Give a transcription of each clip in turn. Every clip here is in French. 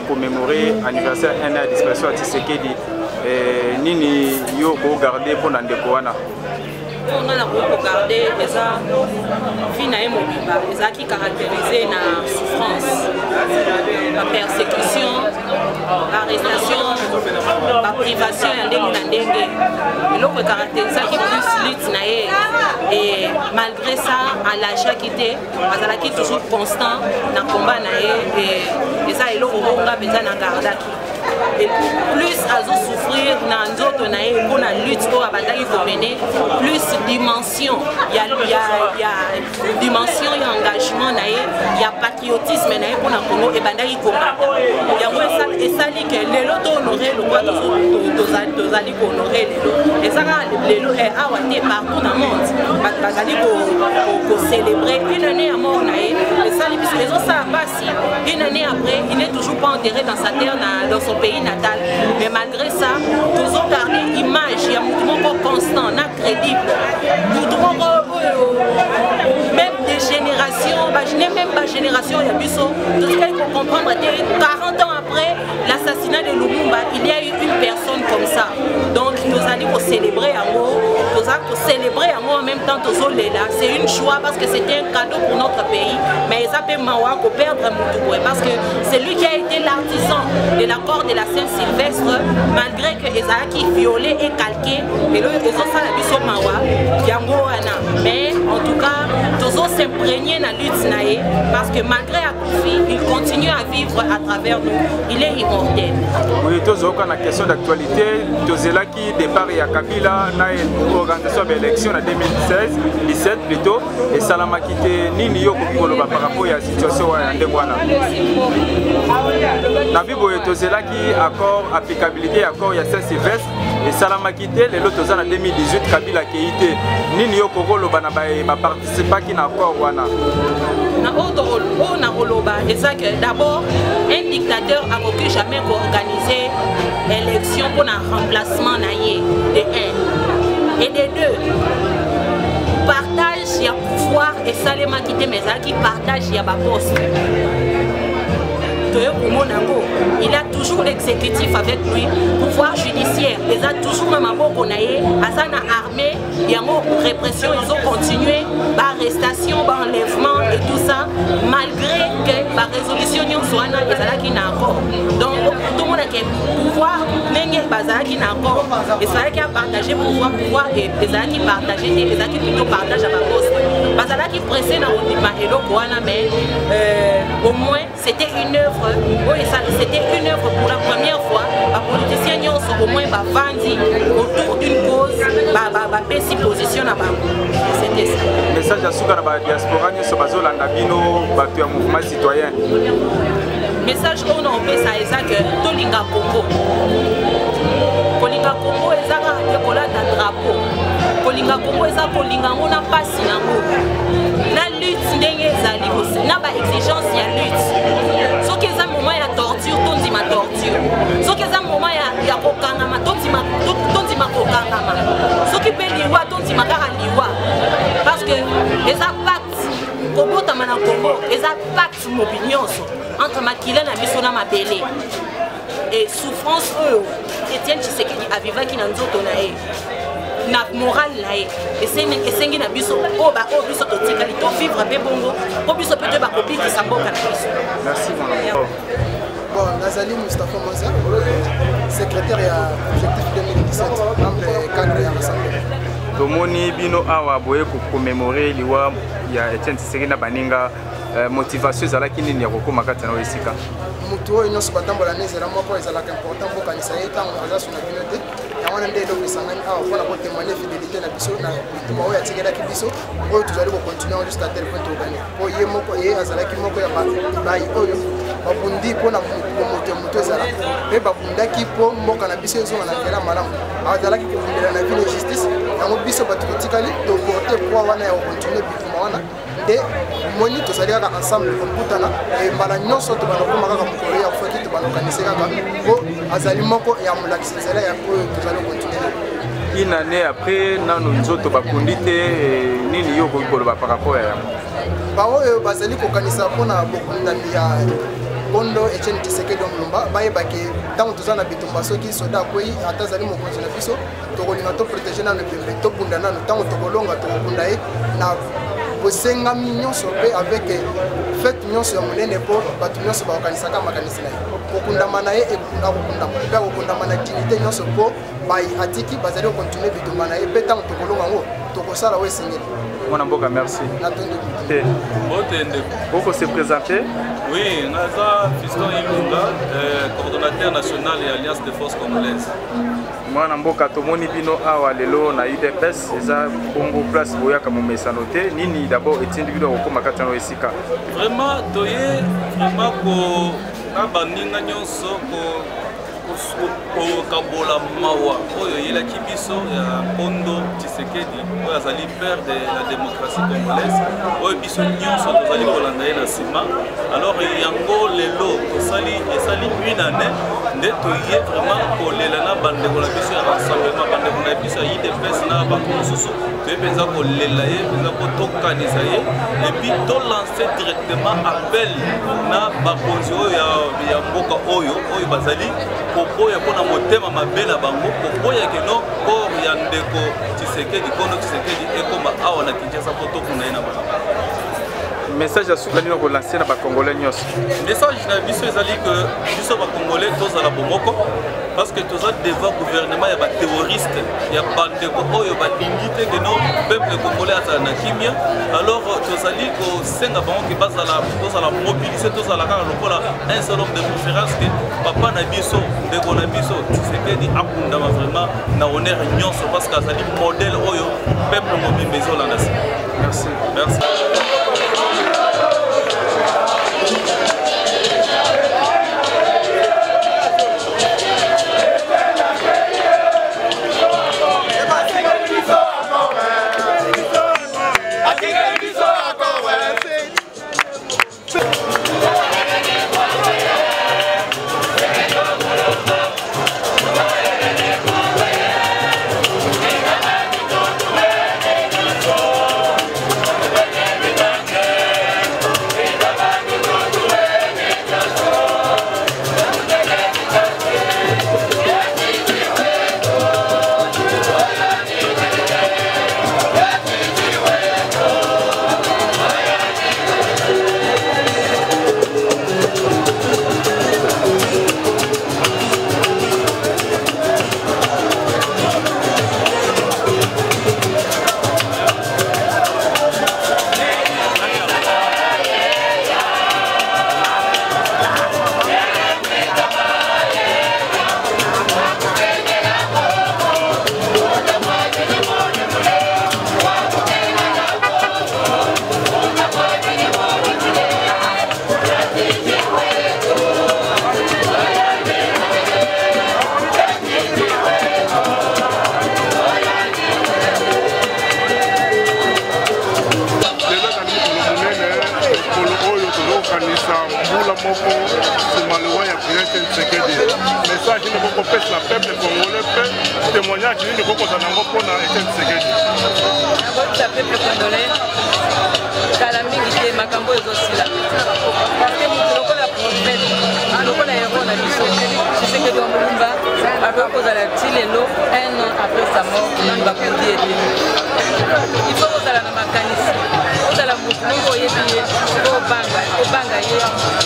Commémorer l'anniversaire 1 an de disparition à Tshisekedi. Nini yo ko garder pour ndeko wana. On a regardé les qui caractérisé la souffrance, la persécution, l'arrestation, la privation et l'autre caractérisé qui plus lutte et malgré ça, à l'achat qui était, qui est toujours constant dans le combat et ça est l'autre besoin de garder. Et plus à souffrir dans d'autres pour la lutte pour abattre plus dimension, il y a dimension, il y a engagement, il y a patriotisme pour la Congo et bandai combat. Il y a et ça dit que les lots honoré le droit de honorer les et ça les lots est awate partout dans le monde. Pour célébrer une année à mort et ça les autres ça passe une année après il n'est toujours pas enterré dans sa terre dans son pays natal, mais malgré ça, nous avons gardé l'image, il y a un mouvement constant, crédible. Même des générations, je n'ai même pas génération, il y a plus tout ce qu'il faut comprendre, 40 ans après l'assassinat de Lumumba, il y a eu une personne comme ça. Donc nous allons célébrer en haut, nous allons célébrer en haut en même temps tous les là. C'est une joie parce que c'était un cadeau pour notre pays, mais ils appellent Mawa pour perdre Moutoué parce que c'est lui qui a été l'artisan. de l'accord de la Saint-Sylvestre, malgré que Ezaki violé et calqué, et là, ils ont ça la biso mawa, mais en tout cas, tous ont s'imprégné dans la lutte naïe, parce que malgré Akoufi, il continue à vivre à travers nous. Il est immortel. Oui, tous ont une question d'actualité. Tous là qui départ il y a Kabila, na une organisation d'élection en 2017 plutôt, et Salama quitté Nini Yoko par rapport à la situation en Ndengwana. Nabi Boye tous là qui accord applicabilité accord il y a Saint-Sylvestre et Salama quitté les autres en 2018 Kabila qui était Nini Yoko Kolo bana ba participa qui na accord wana. Na autre na Koloba et ça que d'abord un dictateur a aucun jamais organisé élection pour un remplacement naïe de 1 et de 2 partage il y a pouvoir et Salama quitté mais qui partage il y a ba poste. Il a toujours l'exécutif avec lui, pouvoir judiciaire. Ils ont toujours même armée, il y a une répression, ils ont continué, arrestation, enlèvement et tout ça, malgré que la résolution soit qui n'a encore. Donc tout le monde a le pouvoir, qui n'a encore. Et c'est qui a partagé pouvoir et qui partagé et qui plutôt partagent à la poste. Parce qui pressait dans le mais au moins c'était une œuvre. Oui, c'était une œuvre pour la première fois. Les politiciens sont au moins vendus autour d'une cause, si position là-bas. C'était ça. Message à Souka la diaspora, nous sommes à mouvement citoyen. Message qu'on a fait ça et ça que Tolinga Congo. Kolinga Congo est un drapeau. Kolinga Congo est un n'a pas si la lutte n'a pas exigence, il y a lutte. Ce qui est un moment, il y a torture, tout dit ma torture. Ce qui est un moment, il y a kokangama, tout dit ma kokangama. Ce qui peut liwa, tout dit ma liwa. Parce que les impacts, Congo tamana Congo, les impacts m'opinion entre Makila et Bissona Mabélé. Et souffrance, Etienne Tshisekedi a vécu qui n'a pas na moral là et c'est na biso biso to tikali to vivre be bongo ko biso peut ba copie qui s'amboka na biso. Merci mon bon Nazali Mustafa Moza secrétaire à objectif 2017 membre cadre ya l'Assemblée. Tomoni bino awa boye ko commémorer liwa ya Etienne Tshisekedi na baninga motivation ezalaki nini ya kokoma kati na esika mutu oyo nyonso batambola nezela moko ezalaka important bokanisa ye ntango aza so na bino te yango wana nde eloko esangani awa mpona kotémoigne fidélité na biso na bituma oyo atikelaki biso oyo tozali kocontinue jusqu'à tel point tokani po ye moko ye azalaki moko ya bayi oyo babundi mpona moto ya moto ezala mpe babundaki mpo mboka na biso ezonga na nzela malamu azalaki kobundela na ville justice yango biso bato totikali toporte poids wana ya kocontinue bituma wana nde moni tozali kaka ensemble kokutana mbala nyonso tobandokoma kaka mokolo ya foti tobandokanisi kaka po azali moko ya molakisi nzela ya oyo tozali kocontinue. Une année après nano nzoto bakundi te nini yo koki koloba par rapport ya yango baoyo bazali kokanisa mpona bokundami ya Bondo Etienne Tshisekedi Mulumba bayebaki ntango toza na bitumba soki soda akwei ata azali mokonzi na biso tokolinga toprotege nano pembe tobunda nano ntango tokolonga tokokunda ye na bosengami nyonso mpe avec fete nyonso ya monene mpo bato nyonso bakokanisaka makanisi na ye kokundama na ye akokundama mpe akokundama na dignité nyonso mpo bai atiki bazali kocontinue bitumba na ye mpe ntango tokolonga yango tokosala oyo esengeli. Mon amboka, merci. Pourquoi se présenter? Oui, Naza Fiston Ilunga, coordonnateur national et Alliance des forces congolaises. Moi, Namboka, Tomoni Bino Awa Lelo, na UDPS, Eza Congo Place Boyaka Momesanote, Nini d'abord Etienne Bido Oko Makatano Esika. Vraiment, Toye, vraiment, ko Nabaninga Nyonso, ko Kabola Mawa, Oyo Yelaki Biso, Pondo Tshisekedi, Oyo Azali père de la démocratie congolaise, Oyo Biso Nyonso, Tozali Kolandaye na Sima. Alors, Yango Lelo, Tosali, Esali une année, Netoye vraiment Kolelana Bandeko la Biso, Rassemblement Bandeko la Biso, IDPS na Bakonsoso, Toye Penza Kolelaye, Penza Kotokanisaye, et puis to lancer directement appel na Bakonzi Oyo ya Mboka Oyo, Oyo Bazali, Popoya Pona Motema Mabela Bango, Popoya Keno, Kor Yandeko Tshisekedi, Kono Tshisekedi, Ekoma Awa na Kinshasa Poto Kunaina Bango. message à souka nino relancer na ba congolais nyos. Message na biso ezali que biso ba congolais tozala bomoko parce que toza devant gouvernement ya ba terroriste ya bandeko oyo ba dingite que no peuple congolais azala na kimia alors tozali ko senga bango ki bazala mobiliser tozala kaka lokola un seul homme de préférence que papa na biso ndeko na biso Tshisekedi akundama vraiment na honneur nyonso parce que azali modèle oyo peuple mobimba ezolanda. Merci. Merci. Témoignage de beaucoup d'années pour la Etienne Tshisekedi. Le peuple congolais, calamité, Makambo et Zosila. Parce que nous avons la prophète, nous avons la héros, Tshisekedi Omulumba, avec cause à la Tilelo, un an après sa mort, nous avons conduit. Il faut que la makanisi, que la mouvement y ait au banga,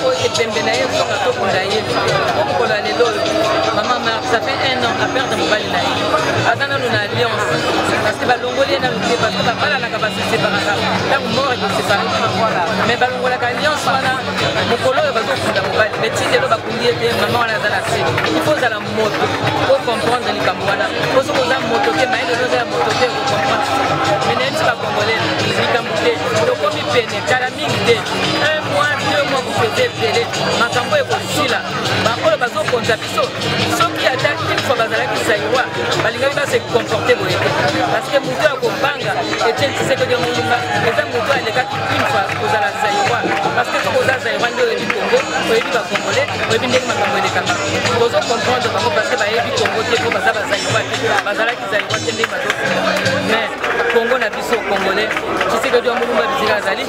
au epembenaye, au katokundaye, au kolalelo. Maman, ça fait un an à perdre mon bali naïf. Attends, nous avons une alliance. Parce que Balongolien a lutté, parce que Bala n'a pas se séparer. Là, on mort et on se sépare. Mais Balongola alliance, voilà. Mon colo est basé sur la mobile. Mais si c'est le bakundi, maman, on a la scène. Il faut la moto pour comprendre les Cambouana. Il faut que la moto, mais il faut la moto pour comprendre. Mais n'est pas congolais, les Cambouais. Donc, comme il peine, calamité, 1 mois, 2 mois, vous faites télé. Ma Cambo est aussi là. Ma colo est basé sur la piso. Ceux qui attaquent une fois bazalaki saïwa, balingaki va se comporter boye. Parce que mutu ya kobanga Etienne Tshisekedi Omulumba, eza mutu alekaki une fois kozala saïwa. Parce que soki oza saïwa nde oyebi Congo, oyebi bacongolais, oyebi ndenge makambo elekaka. Tozo comprendre bango parce que bayebi Congo te po baza basaïwa te, bazalaki saïwa te ndenge bazofunda. Mais Congo na biso congolais, Tshisekedi Omulumba bisika azali,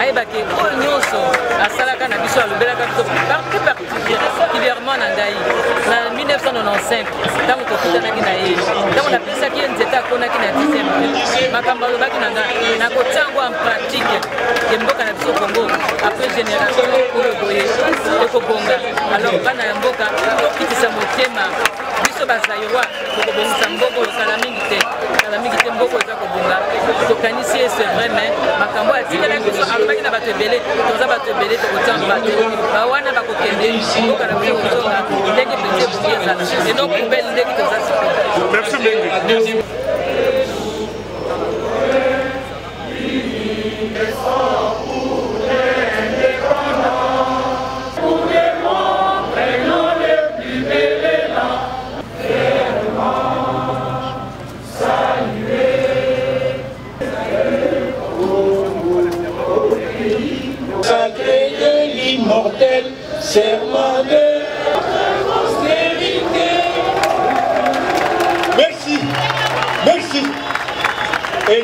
ayebaki oyo nyonso asalaka na biso alobelaka biso particulièrement na ngai. Na 1995, ntango tokutanaki na ye, ntango napesaki ye nzete akonaki na 10e makambo alobaki na ngai nakotia yango en pratique ya mboka na biso Congo après génération oyo boye ekobonga. Alors bana ya mboka tokitisa motema biso bazairwa tokobongisa mboko osala mingi te mboko eza kobonga tokanisi ye c'est vrai mais makambo atikelaki biso alobaki na bato ebele toza bato ebele tokotia bato bawana bakokende mboka na biso kozonga ndenge pete ebongi ezala eno poubele ndenge toza sikoyo. Merci Bengi. Sacré de l'immortel serment de postérité. Merci, merci. Et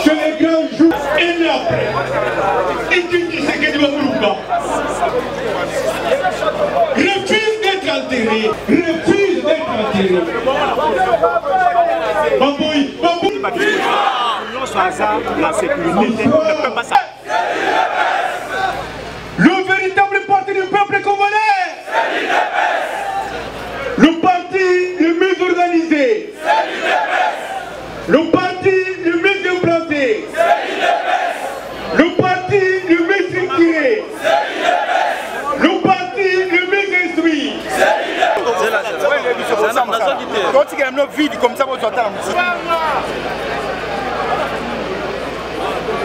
C'est les grands jours et après. Et tu dis ce que tu vas pas. Refuse d'être enterré. Refuse d'être enterré. Baboui, baboui. La sécurité ne peut pas ça. Le véritable parti du peuple congolais. Le parti le mieux organisé. Le parti le mieux implanté. Le parti le mieux structuré. Le parti le mieux instruit.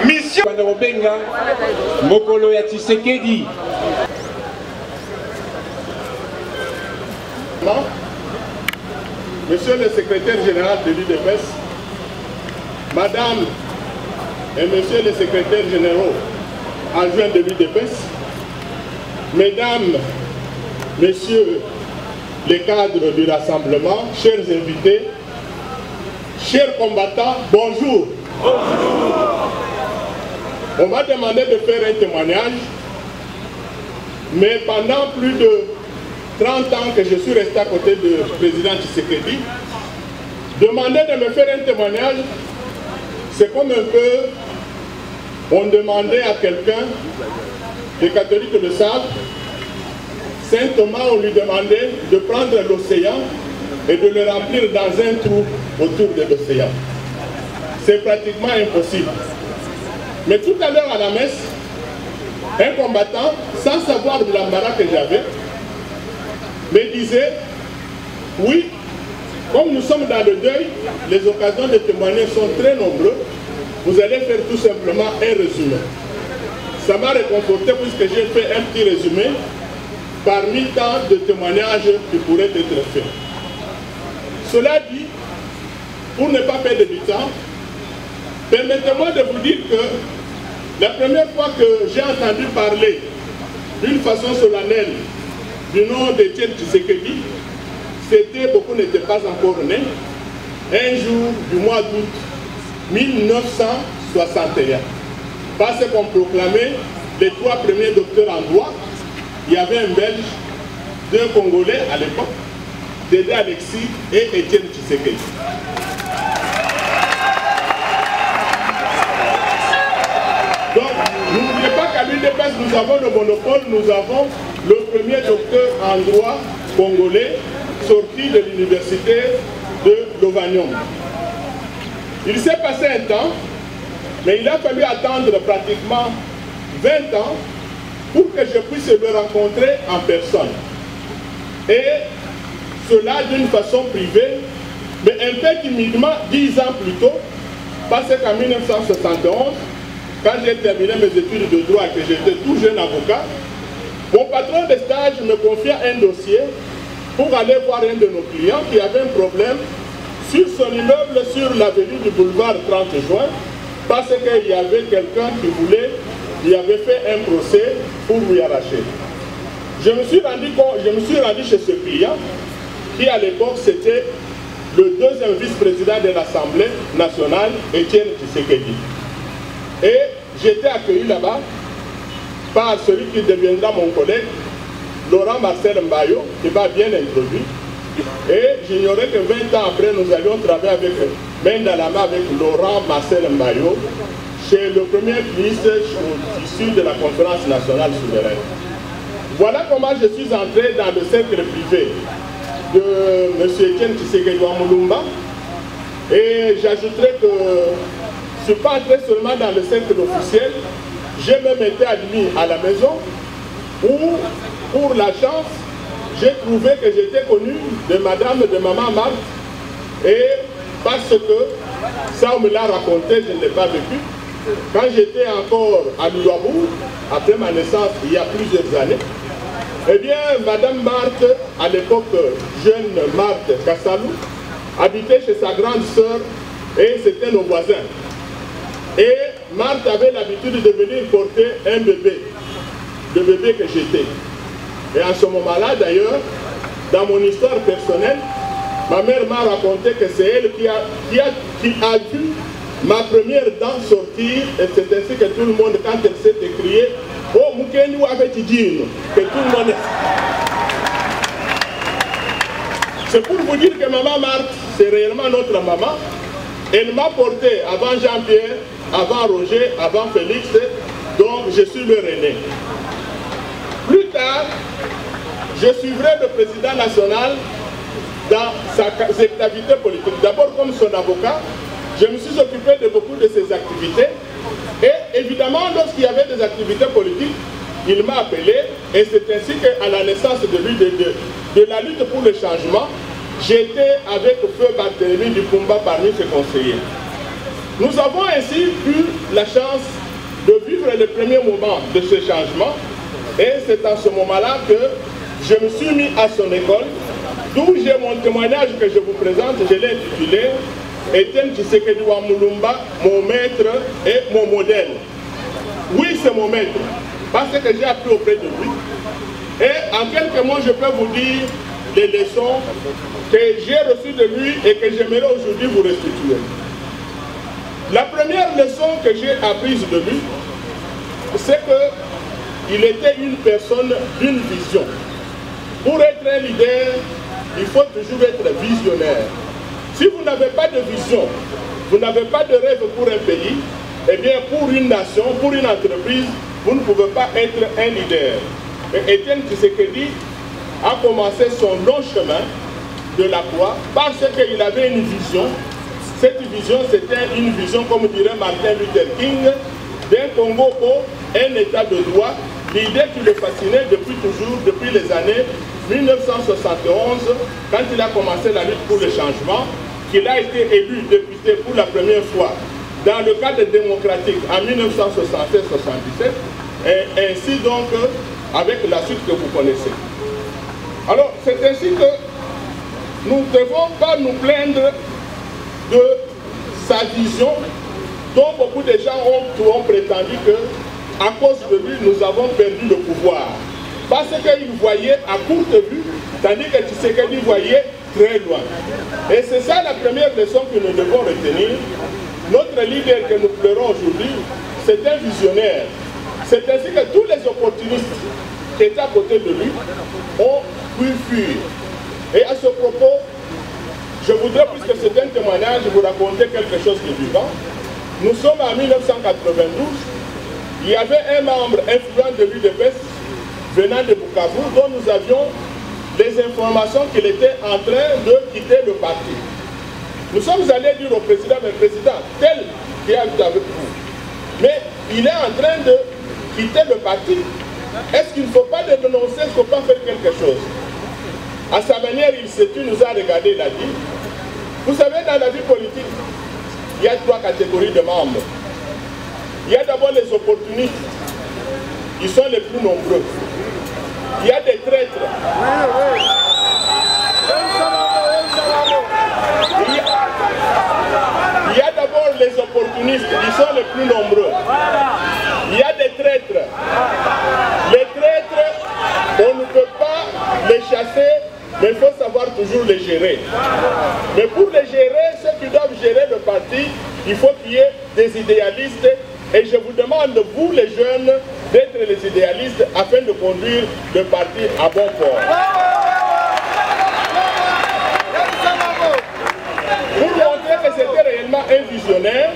Mission Mokolo ya Tshisekedi. Monsieur le secrétaire général de l'UDPS, Madame et Monsieur les secrétaires généraux adjoints de l'UDPS, Mesdames, Messieurs les cadres du rassemblement, chers invités, chers combattants, bonjour. Bonjour. On m'a demandé de faire un témoignage, mais pendant plus de 30 ans que je suis resté à côté du président Tshisekedi, demander de me faire un témoignage, c'est comme un peu, on demandait à quelqu'un, les catholiques le savent, Saint Thomas, on lui demandait de prendre l'océan et de le remplir dans un trou autour de l'océan. C'est pratiquement impossible. Mais tout à l'heure à la messe, un combattant, sans savoir de l'embarras que j'avais, me disait, oui, comme nous sommes dans le deuil, les occasions de témoigner sont très nombreuses, vous allez faire tout simplement un résumé. Ça m'a réconforté puisque j'ai fait un petit résumé parmi tant de témoignages qui pourraient être faits. Cela dit, pour ne pas perdre du temps, permettez-moi de vous dire que la première fois que j'ai entendu parler d'une façon solennelle du nom d'Étienne Tshisekedi, c'était, beaucoup n'étaient pas encore nés, un jour du mois d'août 1961. Parce qu'on proclamait les 3 premiers docteurs en droit. Il y avait un Belge, 2 Congolais à l'époque, Dédé Alexis et Étienne Tshisekedi. Donc, n'oubliez pas qu'à l'UDPS, nous avons le monopole, nous avons le premier docteur en droit congolais sorti de l'université de Lovanium. Il s'est passé un temps, mais il a fallu attendre pratiquement 20 ans pour que je puisse le rencontrer en personne. Et cela d'une façon privée, mais un peu timidement 10 ans plus tôt, parce qu'en 1971, quand j'ai terminé mes études de droit et que j'étais tout jeune avocat, mon patron de stage me confia un dossier pour aller voir un de nos clients qui avait un problème sur son immeuble sur l'avenue du boulevard 30 juin, parce qu'il y avait quelqu'un qui voulait, il avait fait un procès pour lui arracher. Je me suis rendu chez ce client, qui à l'époque c'était le 2e vice-président de l'Assemblée nationale, Étienne Tshisekedi. Et j'étais accueilli là-bas par celui qui deviendra mon collègue, Laurent Marcel Mbayo, qui m'a bien introduit. Et j'ignorais que 20 ans après, nous allions travailler avec, main dans la main avec Laurent Marcel Mbayo, chez le premier ministre issu de la conférence nationale souveraine. Voilà comment je suis entré dans le cercle privé de M. Étienne Tshisekedi Mulumba. Et j'ajouterai que je ne suis pas entré seulement dans le cercle officiel, j'ai même été admis à la maison où, pour la chance, j'ai trouvé que j'étais connu de madame, de maman Marthe, et parce que ça on me l'a raconté, je ne l'ai pas vécu, quand j'étais encore à Louabou, après ma naissance il y a plusieurs années, eh bien, Madame Marthe, à l'époque jeune Marthe Kassalou, habitait chez sa grande sœur et c'était nos voisins. Et Marthe avait l'habitude de venir porter un bébé, le bébé que j'étais. Et à ce moment-là, d'ailleurs, dans mon histoire personnelle, ma mère m'a raconté que c'est elle qui a vu ma première dent sortir, et c'est ainsi que tout le monde, quand elle s'est écriée, « Oh, Moukeni avait dit que tout le monde est... » C'est pour vous dire que maman Marthe, c'est réellement notre maman. Elle m'a porté avant Jean-Pierre, avant Roger, avant Félix, donc je suis leur aîné. Plus tard, je suivrai le président national dans ses activités politiques. D'abord comme son avocat, je me suis occupé de beaucoup de ses activités. Et évidemment, lorsqu'il y avait des activités politiques, il m'a appelé. Et c'est ainsi qu'à la naissance de lui, de la lutte pour le changement, j'étais avec Feu Barthélemy Dupumba parmi ses conseillers. Nous avons ainsi eu la chance de vivre les premiers moments de ce changement. Et c'est à ce moment-là que je me suis mis à son école, d'où j'ai mon témoignage que je vous présente, je l'ai intitulé Etienne Tshisekedi wa Mulumba, mon maître et mon modèle. Oui, c'est mon maître, parce que j'ai appris auprès de lui. Et en quelques mots, je peux vous dire les leçons que j'ai reçues de lui et que j'aimerais aujourd'hui vous restituer. La première leçon que j'ai apprise de lui, c'est qu'il était une personne d'une vision. Pour être un leader, il faut toujours être visionnaire. Si vous n'avez pas de vision, vous n'avez pas de rêve pour un pays, eh bien pour une nation, pour une entreprise, vous ne pouvez pas être un leader. Et Etienne Tshisekedi a commencé son long chemin de la croix parce qu'il avait une vision. Cette vision, c'était une vision, comme dirait Martin Luther King, d'un Congo un état de droit, l'idée qui le fascinait depuis toujours, depuis les années 1971, quand il a commencé la lutte pour le changement, qu'il a été élu député pour la première fois dans le cadre démocratique en 1976-77, et ainsi donc avec la suite que vous connaissez. Alors c'est ainsi que nous ne devons pas nous plaindre de sa vision dont beaucoup de gens ont prétendu que à cause de lui nous avons perdu le pouvoir. Parce qu'il voyait à courte vue, tandis que Tshisekedi voyait très loin. Et c'est ça la première leçon que nous devons retenir. Notre leader que nous pleurons aujourd'hui, c'est un visionnaire. C'est ainsi que tous les opportunistes qui étaient à côté de lui ont pu fuir. Et à ce propos, je voudrais, puisque c'est un témoignage, vous raconter quelque chose de vivant. Nous sommes en 1992. Il y avait un membre influent de l'UDPS venant de Bukavu, dont nous avions des informations qu'il était en train de quitter le parti. Nous sommes allés dire au président, mais président, tel qui est avec vous, mais il est en train de quitter le parti. Est-ce qu'il ne faut pas le dénoncer, est-ce qu'il ne faut pas faire quelque chose? À sa manière, il s'est tué, nous a regardé, il a dit, vous savez, dans la vie politique, il y a trois catégories de membres. Il y a d'abord les opportunistes, ils sont les plus nombreux. Il y a des traîtres. Il y a d'abord les opportunistes, ils sont les plus nombreux. Il y a des traîtres. Les traîtres, on ne peut pas les chasser, mais il faut savoir toujours les gérer. Mais pour les gérer, ceux qui doivent gérer le parti, il faut qu'il y ait des idéalistes. Et je vous demande, vous les jeunes, d'être les idéalistes afin de conduire le parti à bon port. Pour montrer que c'était réellement un visionnaire,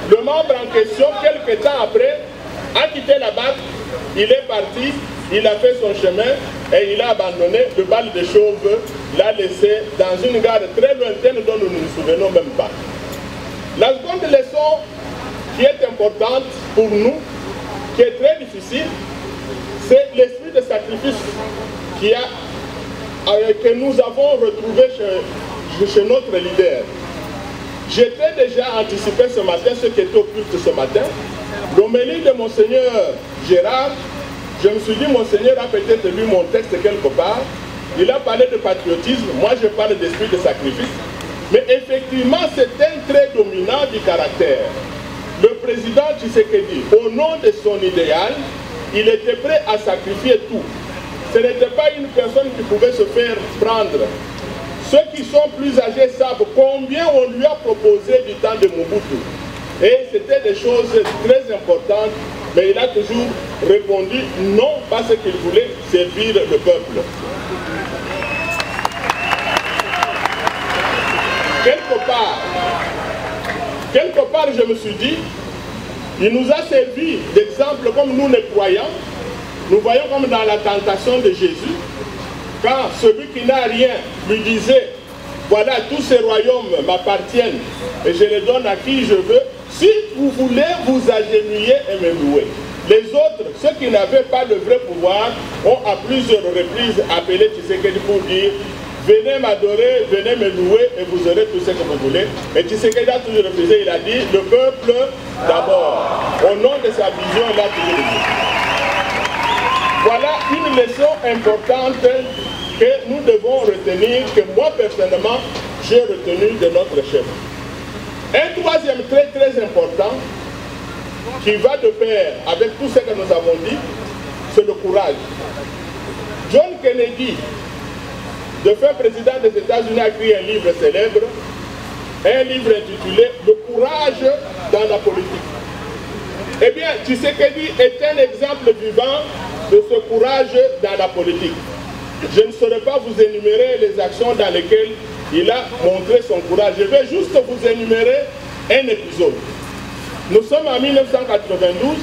le membre en question, quelques temps après, a quitté la BAC, il est parti, il a fait son chemin et il a abandonné le bal de chauve, l'a laissé dans une gare très lointaine dont nous ne nous souvenons même pas. La seconde leçon qui est importante pour nous, qui est très difficile, c'est l'esprit de sacrifice que nous avons retrouvé chez notre leader. J'étais déjà anticipé ce matin, ce qui était occulte ce matin. L'homélie de Monseigneur Gérard, je me suis dit, Monseigneur a peut-être lu mon texte quelque part. Il a parlé de patriotisme, moi je parle d'esprit de sacrifice. Mais effectivement, c'est un trait dominant du caractère. Le président Tshisekedi, au nom de son idéal, il était prêt à sacrifier tout. Ce n'était pas une personne qui pouvait se faire prendre. Ceux qui sont plus âgés savent combien on lui a proposé du temps de Mobutu. Et c'était des choses très importantes, mais il a toujours répondu non parce qu'il voulait servir le peuple. Quelque part, je me suis dit, il nous a servi d'exemple comme nous les croyants. Nous voyons comme dans la tentation de Jésus, quand celui qui n'a rien lui disait, voilà, tous ces royaumes m'appartiennent et je les donne à qui je veux, si vous voulez vous agenouiller et me louer. Les autres, ceux qui n'avaient pas le vrai pouvoir, ont à plusieurs reprises appelé Tshisekedi pour dire, venez m'adorer, venez me louer et vous aurez tout ce que vous voulez. Et Tshisekedi a toujours refusé, il a dit, le peuple d'abord. Au nom de sa vision, il a toujours dit. Voilà une leçon importante que nous devons retenir, que moi personnellement, j'ai retenu de notre chef. Un troisième trait très important, qui va de pair avec tout ce que nous avons dit, c'est le courage. John Kennedy, défunt président des États-Unis, a écrit un livre célèbre, un livre intitulé « Le courage dans la politique ». Eh bien, Tshisekedi est un exemple vivant de ce courage dans la politique. Je ne saurais pas vous énumérer les actions dans lesquelles il a montré son courage. Je vais juste vous énumérer un épisode. Nous sommes en 1992,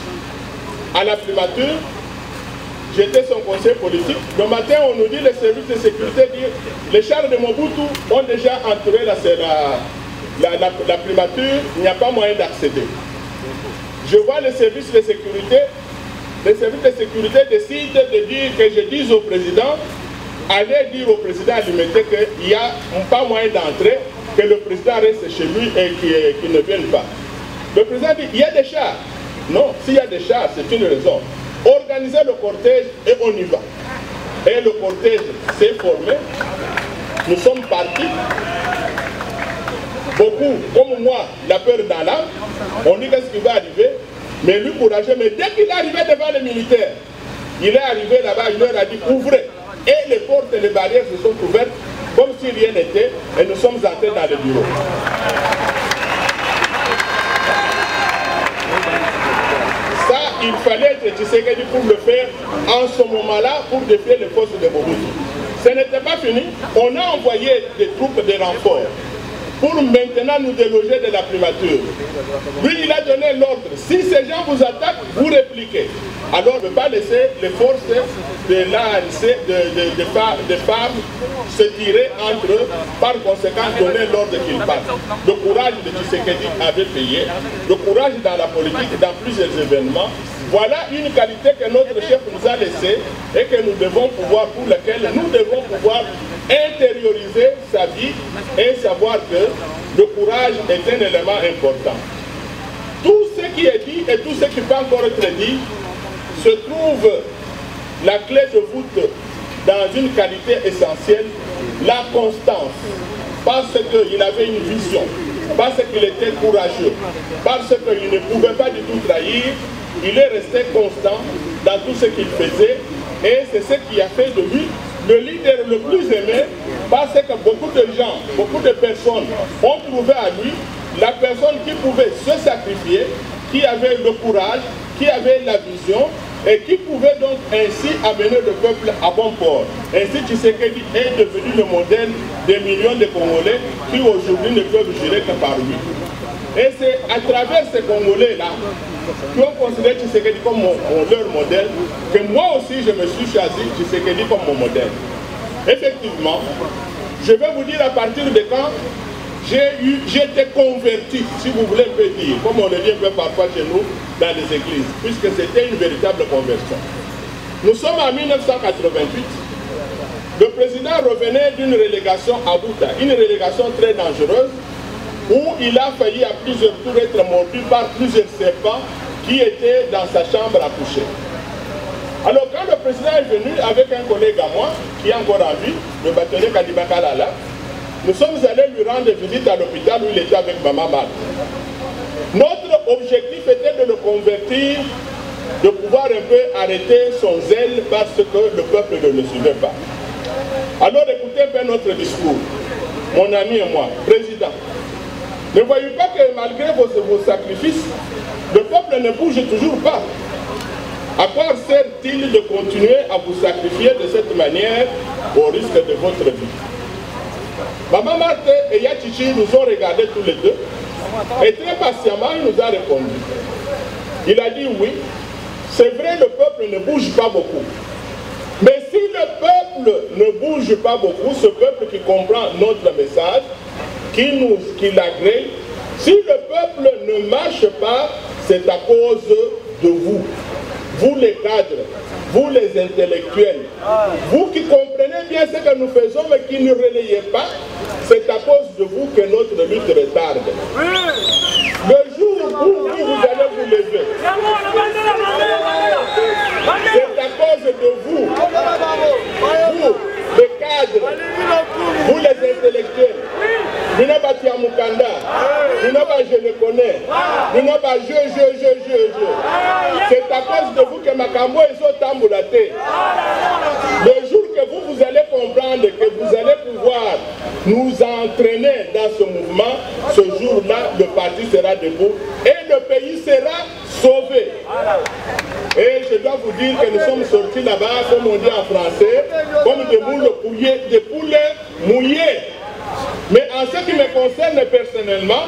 à la primature. J'étais son conseiller politique. Le matin, on nous dit, les services de sécurité disent, les chars de Mobutu ont déjà entouré la primature, il n'y a pas moyen d'accéder. Je vois les services de sécurité décident de dire que je dise au président, allez dire au président Alimete qu'il n'y a pas moyen d'entrer, que le président reste chez lui et qu'il ne vienne pas. Le président dit, il y a des chars. Non, s'il y a des chars, c'est une raison. Organisez le cortège et on y va. Et le cortège s'est formé. Nous sommes partis. Beaucoup, comme moi, la peur dans l'âme. On dit qu'est-ce qui va arriver. Mais lui courageux, mais dès qu'il est arrivé devant les militaires, il est arrivé là-bas, il leur a dit ouvrez. Et les portes et les barrières se sont ouvertes comme si rien n'était. Et nous sommes entrés dans le bureau. Il fallait être Tshisekedi pour le faire en ce moment-là pour défier les forces de Mobutu. Ce n'était pas fini. On a envoyé des troupes de renfort pour maintenant nous déloger de la primature. Lui, il a donné l'ordre. Si ces gens vous attaquent, vous répliquez. Alors, ne pas laisser les forces de l'ANC, de femmes, se tirer entre eux. Par conséquent, donner l'ordre qu'ils partent. Le courage de Tshisekedi avait payé. Le courage dans la politique, dans plusieurs événements. Voilà une qualité que notre chef nous a laissée et que nous devons pouvoir, pour laquelle nous devons pouvoir intérioriser sa vie et savoir que le courage est un élément important. Tout ce qui est dit et tout ce qui peut encore être dit se trouve la clé de voûte dans une qualité essentielle, la constance. Parce qu'il avait une vision, parce qu'il était courageux, parce qu'il ne pouvait pas du tout trahir. Il est resté constant dans tout ce qu'il faisait et c'est ce qui a fait de lui le leader le plus aimé parce que beaucoup de gens, beaucoup de personnes ont trouvé à lui la personne qui pouvait se sacrifier, qui avait le courage, qui avait la vision et qui pouvait donc ainsi amener le peuple à bon port. Ainsi Tshisekedi est devenu le modèle des millions de Congolais qui aujourd'hui ne peuvent jurer que par lui. Et c'est à travers ces Congolais-là qui ont considéré Tshisekedi comme leur modèle, que moi aussi je me suis choisi Tshisekedi comme mon modèle. Effectivement, je vais vous dire à partir de quand j'ai été converti, si vous voulez un peu dire, comme on le dit un peu parfois chez nous dans les églises, puisque c'était une véritable conversion. Nous sommes en 1988, le président revenait d'une relégation à Bouta, une relégation très dangereuse, où il a failli à plusieurs tours être mordu par plusieurs serpents qui étaient dans sa chambre à coucher. Alors quand le président est venu avec un collègue à moi, qui est encore en vie, le bâtonnier Kadibaka Lala, nous sommes allés lui rendre visite à l'hôpital où il était avec Maman Marthe. Notre objectif était de le convertir, de pouvoir un peu arrêter son zèle parce que le peuple ne le suivait pas. Alors écoutez un peu notre discours, mon ami et moi, président. Ne voyez pas que malgré vos sacrifices, le peuple ne bouge toujours pas. À quoi sert-il de continuer à vous sacrifier de cette manière au risque de votre vie? Maman Marthe et Yachichi nous ont regardés tous les deux et très patiemment il nous a répondu. Il a dit oui, c'est vrai le peuple ne bouge pas beaucoup. Mais si le peuple ne bouge pas beaucoup, ce peuple qui comprend notre message, qui l'agrée, si le peuple ne marche pas, c'est à cause de vous. Vous les cadres, vous les intellectuels, vous qui comprenez bien ce que nous faisons mais qui ne relayez pas, c'est à cause de vous que notre lutte retarde. Le jour où vous allez vous lever, c'est à cause de vous, vous les cadres, vous les intellectuels, nous n'avons pas Tiamukanda, nous n'avons pas je le connais, nous n'avons pas je. C'est à cause de vous que Makambo est au Tamboulaté. Le jour que vous allez comprendre que vous allez pouvoir nous entraîner dans ce mouvement, ce jour-là, le parti sera debout et le pays sera sauvé. Et je dois vous dire que nous sommes sortis là-bas, comme on dit en français, comme des poulets mouillés. Mais en ce qui me concerne personnellement,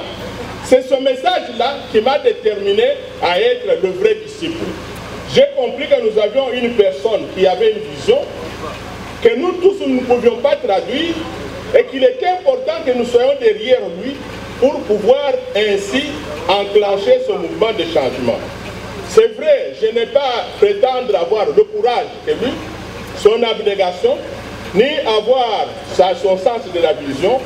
c'est ce message-là qui m'a déterminé à être le vrai disciple. J'ai compris que nous avions une personne qui avait une vision, que nous tous nous ne pouvions pas traduire, et qu'il était important que nous soyons derrière lui pour pouvoir ainsi enclencher ce mouvement de changement. C'est vrai, je n'ai pas prétendre avoir le courage que lui, son abnégation, ni avoir son sens de la vision,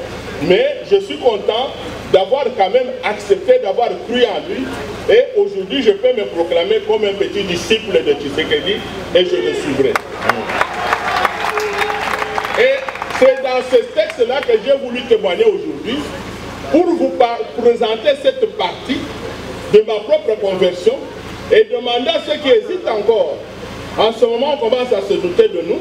mais je suis content d'avoir quand même accepté, d'avoir cru en lui, et aujourd'hui je peux me proclamer comme un petit disciple de Tshisekedi, et je le suivrai. Et c'est dans ce texte-là que j'ai voulu témoigner aujourd'hui, pour vous présenter cette partie de ma propre conversion, et demander à ceux qui hésitent encore, en ce moment on commence à se douter de nous,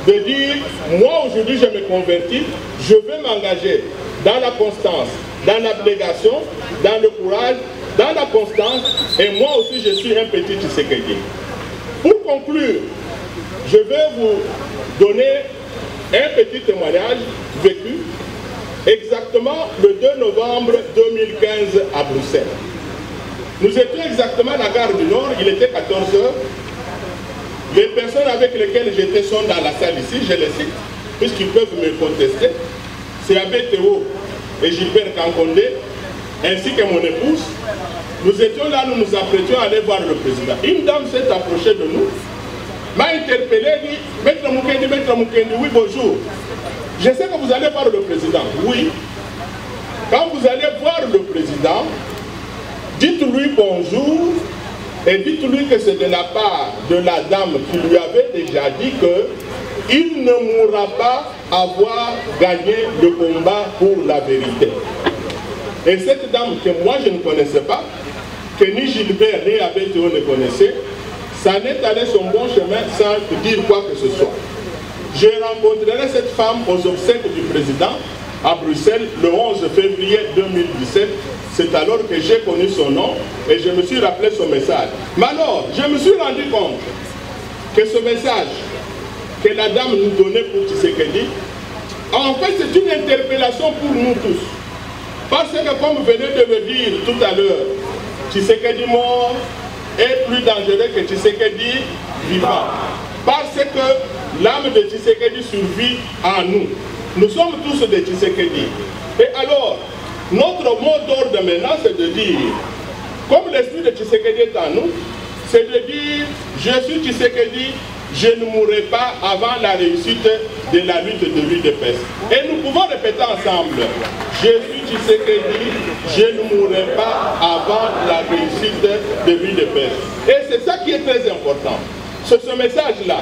de dire, moi aujourd'hui je me convertis, je veux m'engager dans la constance, dans l'abnégation, dans le courage, dans la constance, et moi aussi je suis un petit Tshisekedi. Pour conclure, je vais vous donner un petit témoignage vécu exactement le 2 novembre 2015 à Bruxelles. Nous étions exactement à la gare du Nord, il était 14 h. Les personnes avec lesquelles j'étais sont dans la salle ici, je les cite, puisqu'ils peuvent me contester. C'est Abbé Théo et Gilbert Kankondé, ainsi que mon épouse. Nous étions là, nous nous apprêtions à aller voir le président. Une dame s'est approchée de nous, m'a interpellé, dit, Maître Mukendi, oui, bonjour. Je sais que vous allez voir le président. Oui. Quand vous allez voir le président, dites-lui bonjour et dites-lui que c'est de la part de la dame qui lui avait déjà dit qu'il ne mourra pas avoir gagné le combat pour la vérité. Et cette dame que moi je ne connaissais pas, que ni Gilbert ni Abbé Théo ne connaissaient, ça n'est allé son bon chemin sans dire quoi que ce soit. Je rencontrerai cette femme aux obsèques du président à Bruxelles le 11 février 2017. C'est alors que j'ai connu son nom et je me suis rappelé son message. Mais alors, je me suis rendu compte que ce message que la dame nous donnait pour Tshisekedi, en fait c'est une interpellation pour nous tous. Parce que comme vous venez de le dire tout à l'heure, Tshisekedi mort est plus dangereux que Tshisekedi vivant. Parce que l'âme de Tshisekedi survit en nous. Nous sommes tous des Tshisekedi. Et alors, notre mot d'ordre maintenant, c'est de dire, comme l'esprit de Tshisekedi est en nous, c'est de dire, je suis Tshisekedi, je ne mourrai pas avant la réussite de la lutte de l'UDPS. Et nous pouvons répéter ensemble, je suis Tshisekedi, je ne mourrai pas avant la réussite de l'UDPS. Et c'est ça qui est très important, c'est ce message-là.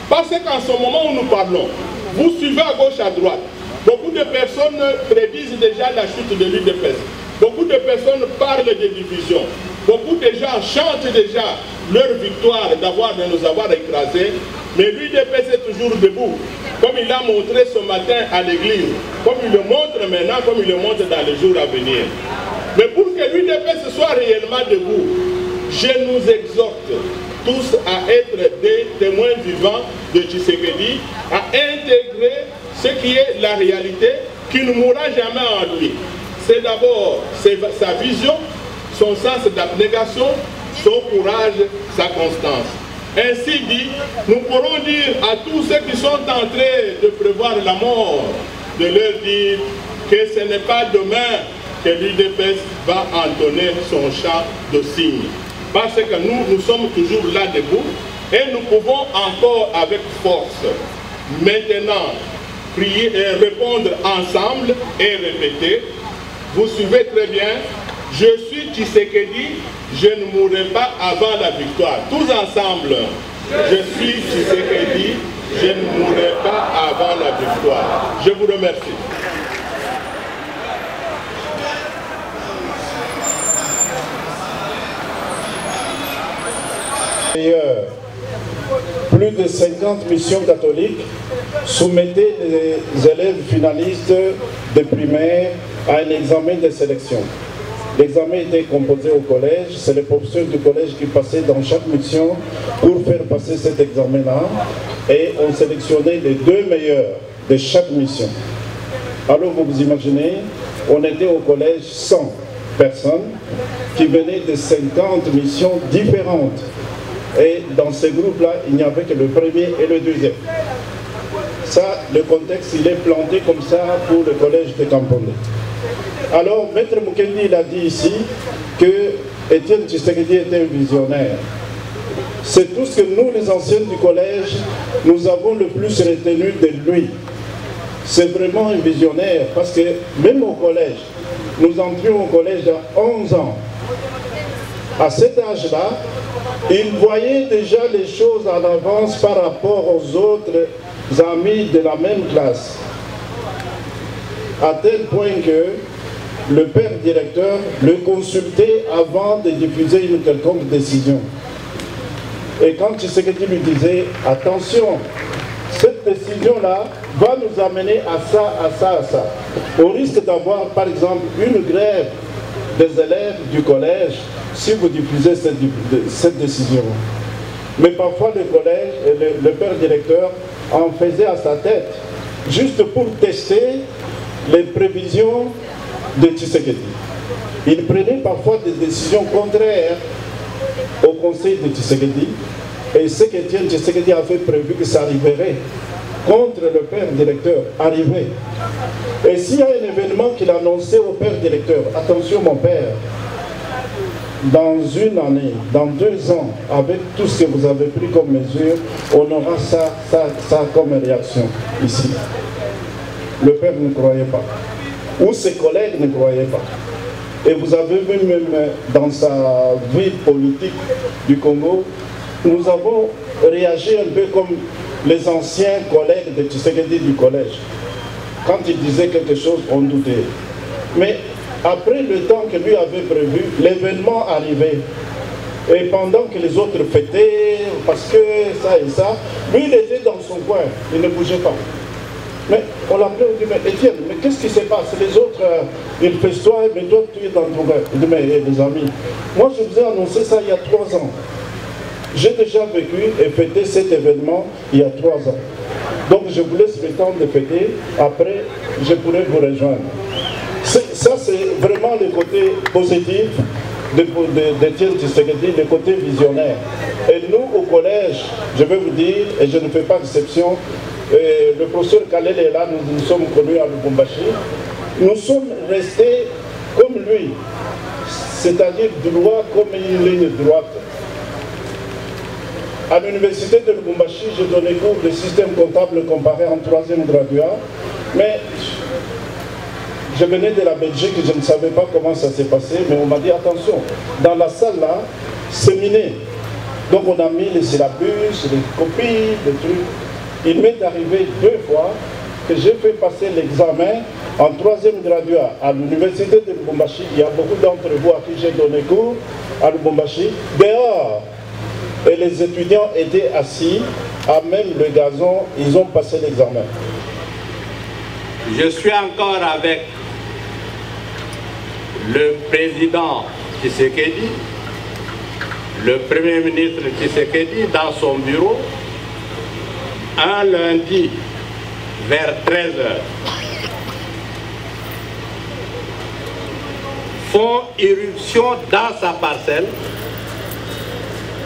Parce qu'en ce moment où nous parlons, vous suivez à gauche, à droite, beaucoup de personnes prédisent déjà la chute de l'UDPS. Beaucoup de personnes parlent de division. Beaucoup de gens chantent déjà leur victoire de nous avoir écrasés. Mais l'UDPS est toujours debout, comme il l'a montré ce matin à l'église, comme il le montre maintenant, comme il le montre dans les jours à venir. Mais pour que l'UDPS soit réellement debout, je nous exhorte tous à être des témoins vivants de Tshisekedi, à intégrer ce qui est la réalité, qui ne mourra jamais en lui. C'est d'abord sa vision, son sens d'abnégation, son courage, sa constance. Ainsi dit, nous pourrons dire à tous ceux qui sont en train de prévoir la mort, de leur dire que ce n'est pas demain que l'UDPS va entonner son chant de cygne. Parce que nous sommes toujours là debout et nous pouvons encore avec force maintenant prier et répondre ensemble et répéter. Vous suivez très bien, je suis Tshisekedi, je ne mourrai pas avant la victoire. Tous ensemble, je suis Tshisekedi, je ne mourrai pas avant la victoire. Je vous remercie. Plus de 50 missions catholiques soumettaient les élèves finalistes de primaire à un examen de sélection. L'examen était composé au collège, c'est les professeurs du collège qui passaient dans chaque mission pour faire passer cet examen-là et on sélectionnait les 2 meilleurs de chaque mission. Alors vous vous imaginez, on était au collège 100 personnes qui venaient de 50 missions différentes. Et dans ces groupes-là, il n'y avait que le premier et le deuxième. Ça, le contexte, il est planté comme ça pour le collège de Kampondé. Alors, Maître Mukendi, il a dit ici que Étienne Tshisekedi était un visionnaire. C'est tout ce que nous, les anciens du collège, nous avons le plus retenu de lui. C'est vraiment un visionnaire, parce que même au collège, nous entrions au collège à 11 ans. À cet âge-là, il voyait déjà les choses en avance par rapport aux autres amis de la même classe. À tel point que le père directeur le consultait avant de diffuser une quelconque décision. Et quand Tshisekedi lui disait « Attention, cette décision-là va nous amener à ça, à ça, à ça. » On risque d'avoir par exemple une grève des élèves du collège si vous diffusez cette décision. Mais parfois le collège, le père directeur en faisait à sa tête, juste pour tester les prévisions de Tshisekedi. Il prenait parfois des décisions contraires au conseil de Tshisekedi, et ce qu'Étienne Tshisekedi avait prévu que ça arriverait contre le père directeur arrivait. Et s'il y a un événement qu'il annonçait au père directeur, attention mon père, dans une année, dans 2 ans, avec tout ce que vous avez pris comme mesure, on aura ça comme réaction ici. Le père ne croyait pas, ou ses collègues ne croyaient pas. Et vous avez vu même dans sa vie politique du Congo, nous avons réagi un peu comme les anciens collègues de Tshisekedi du collège. Quand il disait quelque chose, on doutait. Mais après le temps que lui avait prévu, l'événement arrivait. Et pendant que les autres fêtaient, parce que ça et ça, lui il était dans son coin, il ne bougeait pas. Mais on l'appelait, on dit, mais Étienne, mais qu'est-ce qui se passe? Les autres, ils festoient, mais toi tu es dans ton coin. Il dit, mais les amis, moi je vous ai annoncé ça il y a 3 ans. J'ai déjà vécu et fêté cet événement il y a 3 ans. Donc je vous laisse le temps de fêter, après je pourrai vous rejoindre. Ça c'est vraiment le côté positif d'Étienne Tshisekedi, le côté visionnaire. Et nous au collège, je vais vous dire, et je ne fais pas exception, le professeur Kalel est là, nous nous sommes connus à Lubumbashi, nous sommes restés comme lui, c'est-à-dire droit comme une ligne droite. À l'université de Lubumbashi, j'ai donné cours de système comptable comparé en 3e graduat, mais je venais de la Belgique et je ne savais pas comment ça s'est passé, mais on m'a dit attention, dans la salle là, c'est miné. Donc on a mis les syllabus, les copies, les trucs. Il m'est arrivé 2 fois que j'ai fait passer l'examen en 3e graduat à l'université de Lubumbashi. Il y a beaucoup d'entre vous à qui j'ai donné cours à Lubumbashi, dehors. Et les étudiants étaient assis, à même le gazon, ils ont passé l'examen. Je suis encore avec le président Tshisekedi, le premier ministre Tshisekedi dans son bureau, un lundi vers 13h. Font irruption dans sa parcelle.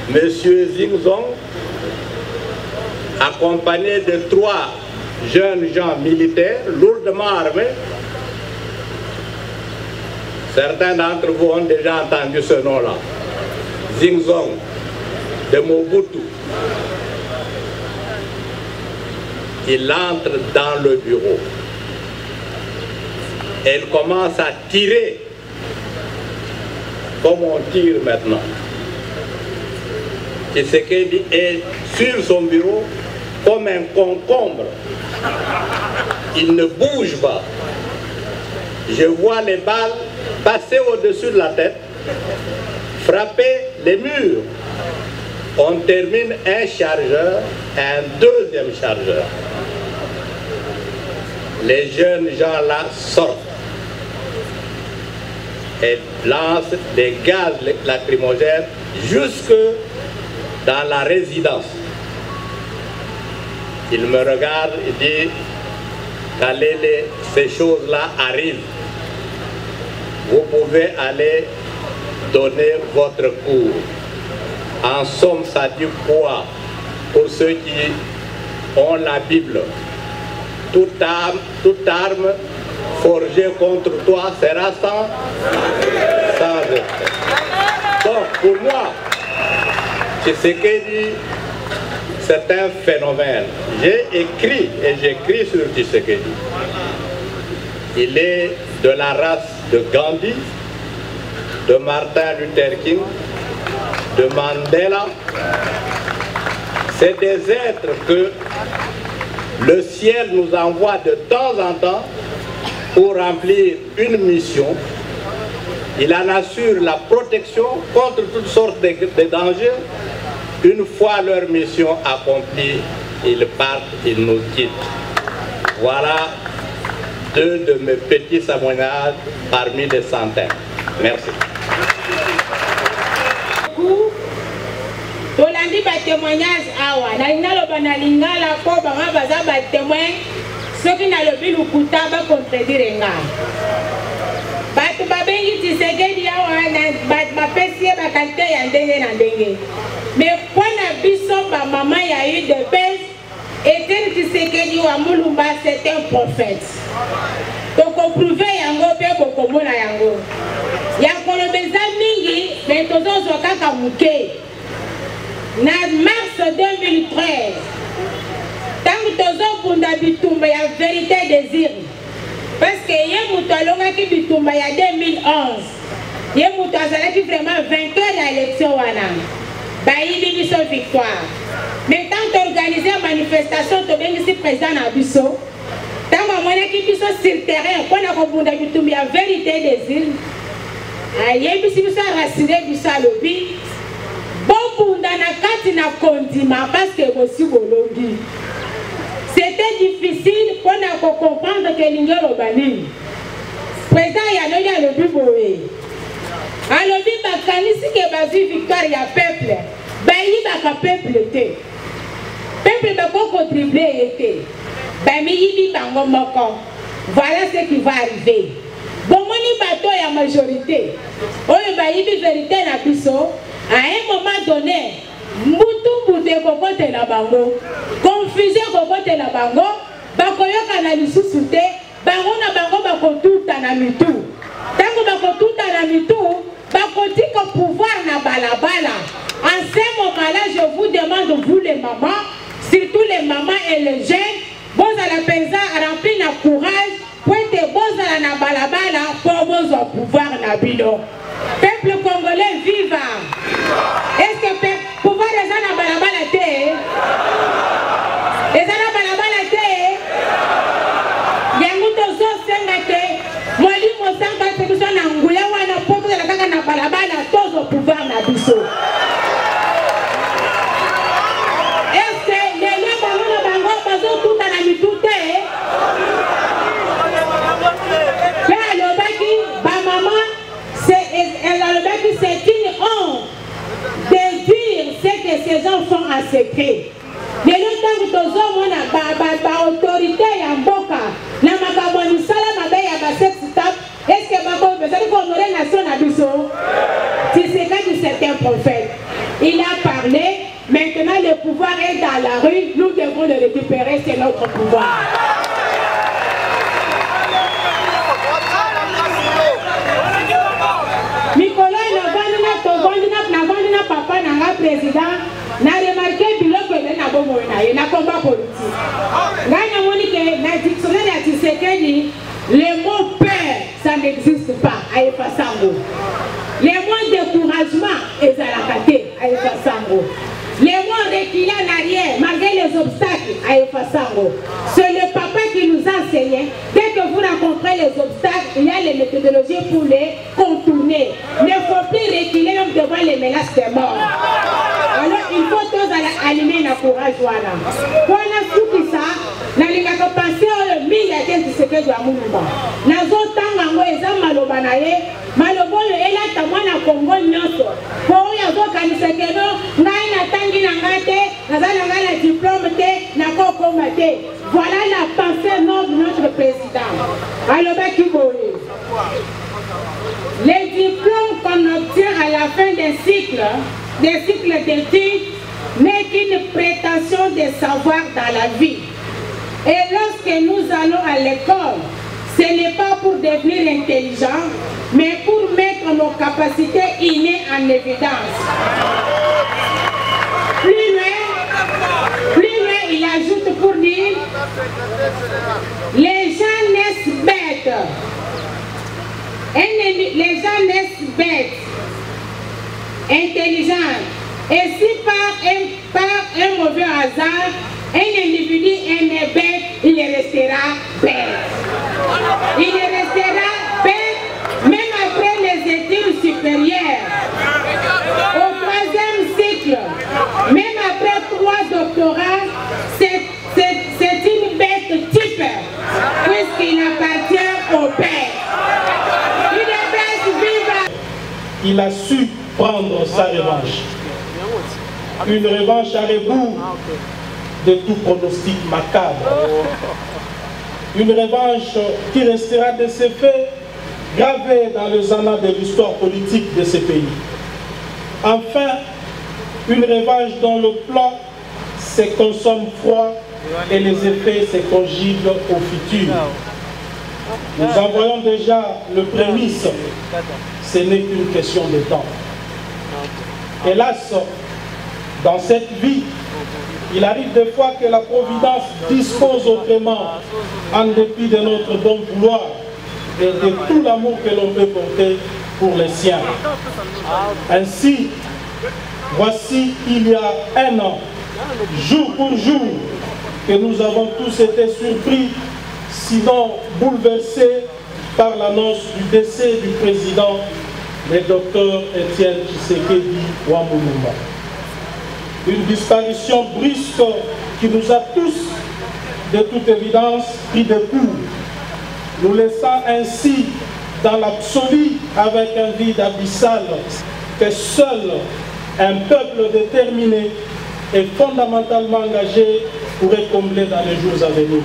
Monsieur Zingzong, accompagné de 3 jeunes gens militaires lourdement armés. Certains d'entre vous ont déjà entendu ce nom-là. Zingzong de Mobutu. Il entre dans le bureau. Et il commence à tirer comme on tire maintenant. Tshisekedi est sur son bureau comme un concombre. Il ne bouge pas. Je vois les balles passer au-dessus de la tête, frapper les murs. On termine un chargeur et un deuxième chargeur. Les jeunes gens là sortent et lancent des gaz lacrymogènes jusque dans la résidence. Il me regarde et dit, Kalele, ces choses-là arrivent. Vous pouvez aller donner votre cours. En somme, ça dit quoi pour ceux qui ont la Bible? Toute arme forgée contre toi sera sans effet. Donc, pour moi, Tshisekedi, c'est un phénomène. J'ai écrit et j'écris sur Tshisekedi. Il est de la race de Gandhi, de Martin Luther King, de Mandela. C'est des êtres que le ciel nous envoie de temps en temps pour remplir une mission. Il en assure la protection contre toutes sortes de dangers. Une fois leur mission accomplie, ils partent, ils nous quittent. Voilà 2 de mes petits témoignages parmi des centaines. Merci. Tolandi ba témoignage awa na inaloba na lingala ko banga baza ba témoin soki na lobi lukuta ba contredire nga batu babengi Tshisekedi awa na ba pesi ba qualité ya ndenge na ndenge mais kwa na biso ba mama ya UDPS Etienne Tshisekedi wa Mulumba c'est un prophète donc prouver yango pe bokomona yango ya kolobeza mingi mais tozo kaka muke. Na mars 2013, tant que tozobunda bitumba ya vérité désir, parce que ye mutu alongaki bitumba ya 2011, ye mutu azalaki vraiment vainqueur ya élection wana, bayibi biso victoire. Mais tant organiser manifestation tobengisi président na biso, tant amonaki biso sur terrain pona kobunda bitumba ya vérité désir, ayebisi biso rassurer biso alobi. C'était difficile pour comprendre que l'Union Bani. Président Yanoya le Biboé. Alors, il y a une victoire, il y a peuple. Il y a un peuple. Peuple va contribuer. Voilà ce qui va arriver. Bon, il y a une majorité. Il y a une vérité dans le biseau. À un moment donné, Moutou Kokote la bango, confusion Kokote la bango, Bakoyoka na lisusuté, Barona bango bakotuta na mitu. Tango bakotuta na mitu, bakotika pouvoir na balabala. En ce moment-là, je vous demande mamans, surtout les mamans et les jeunes, vous allez penser à remplir le courage pour que vous allez na balabala pour vous pouvoir na bino. Peuple congolais viva. Est-ce que pouvoir les gens na balabala te? Les gens na balabala te? Yanguto so sengate. Mwali mosanga tebuso na nguya wana popo la kaka na balabala tozo pouvoir na biso. Est-ce que les gens bango bango bazo tout à la mitute? C'est une honte de dire ce que ces enfants ont secret. De l'autre temps, autorité en boca, la macaboni sala mabe ya basex tap. Est-ce que bako bezali ko honorer nation na biso? C'est un prophète. Il a parlé. Maintenant, le pouvoir est dans la rue. Nous devons le récupérer. C'est notre pouvoir. Papa n'a président n'a remarqué biloko na bomo na combat politique. Ngana monique na dictionnaire ya Tshisekedi, le mot peur ça n'existe pas à Efasango. Le mot découragement est à la caté à Efasango. Le mot reculer en arrière malgré les obstacles à Efasango. C'est le papa qui nous a enseigné. Dès que vous rencontrez les obstacles, il y a les méthodologies pour les contourner. Il ne faut plus reculer même devant les menaces de mort. Alors il faut tous allumer le courage. Pour tout ça, na lingaka penser au milliardaire de ce que doit mourir. Nazo tanga ngoeza maloba na ye, malobo yo elata mwana Kongo nyoso. Pour ya zo kanisa keno ngai na tangi na ngate, nazala ngai na diplôme te, na koko mate. Voilà la pensée noble de notre président. Alors les diplômes qu'on obtient à la fin des cycles d'études n'est qu'une prétention de savoir dans la vie. Et lorsque nous allons à l'école, ce n'est pas pour devenir intelligent, mais pour mettre nos capacités innées en évidence. Plus loin, il ajoute pour dire, les gens naissent bêtes. Les gens naissent bêtes, intelligents. Et si par un mauvais hasard, un individu est né bête, il restera bête. Il restera bête même après les études supérieures. Au 3e cycle, même après 3 doctorats, c'est une bête type, puisqu'il appartient au père. Une bête vive. Il a su prendre sa revanche. Une revanche à rebours de tout pronostic macabre. Une revanche qui restera de ces faits gravés dans les annales de l'histoire politique de ce pays. Enfin, une revanche dont le plan se consomme froid et les effets se conjuguent au futur. Nous en voyons déjà le prémisse, ce n'est qu'une question de temps. Hélas, dans cette vie, il arrive des fois que la Providence dispose autrement, en dépit de notre bon vouloir et de tout l'amour que l'on peut porter pour les siens. Ainsi, voici il y a un an, jour pour jour, que nous avons tous été surpris, sinon bouleversés par l'annonce du décès du président, le docteur Étienne Tshisekedi Wamulumba. Une disparition brusque qui nous a tous, de toute évidence, pris de court, nous laissant ainsi dans l'absolu avec un vide abyssal que seul un peuple déterminé et fondamentalement engagé pourrait combler dans les jours à venir.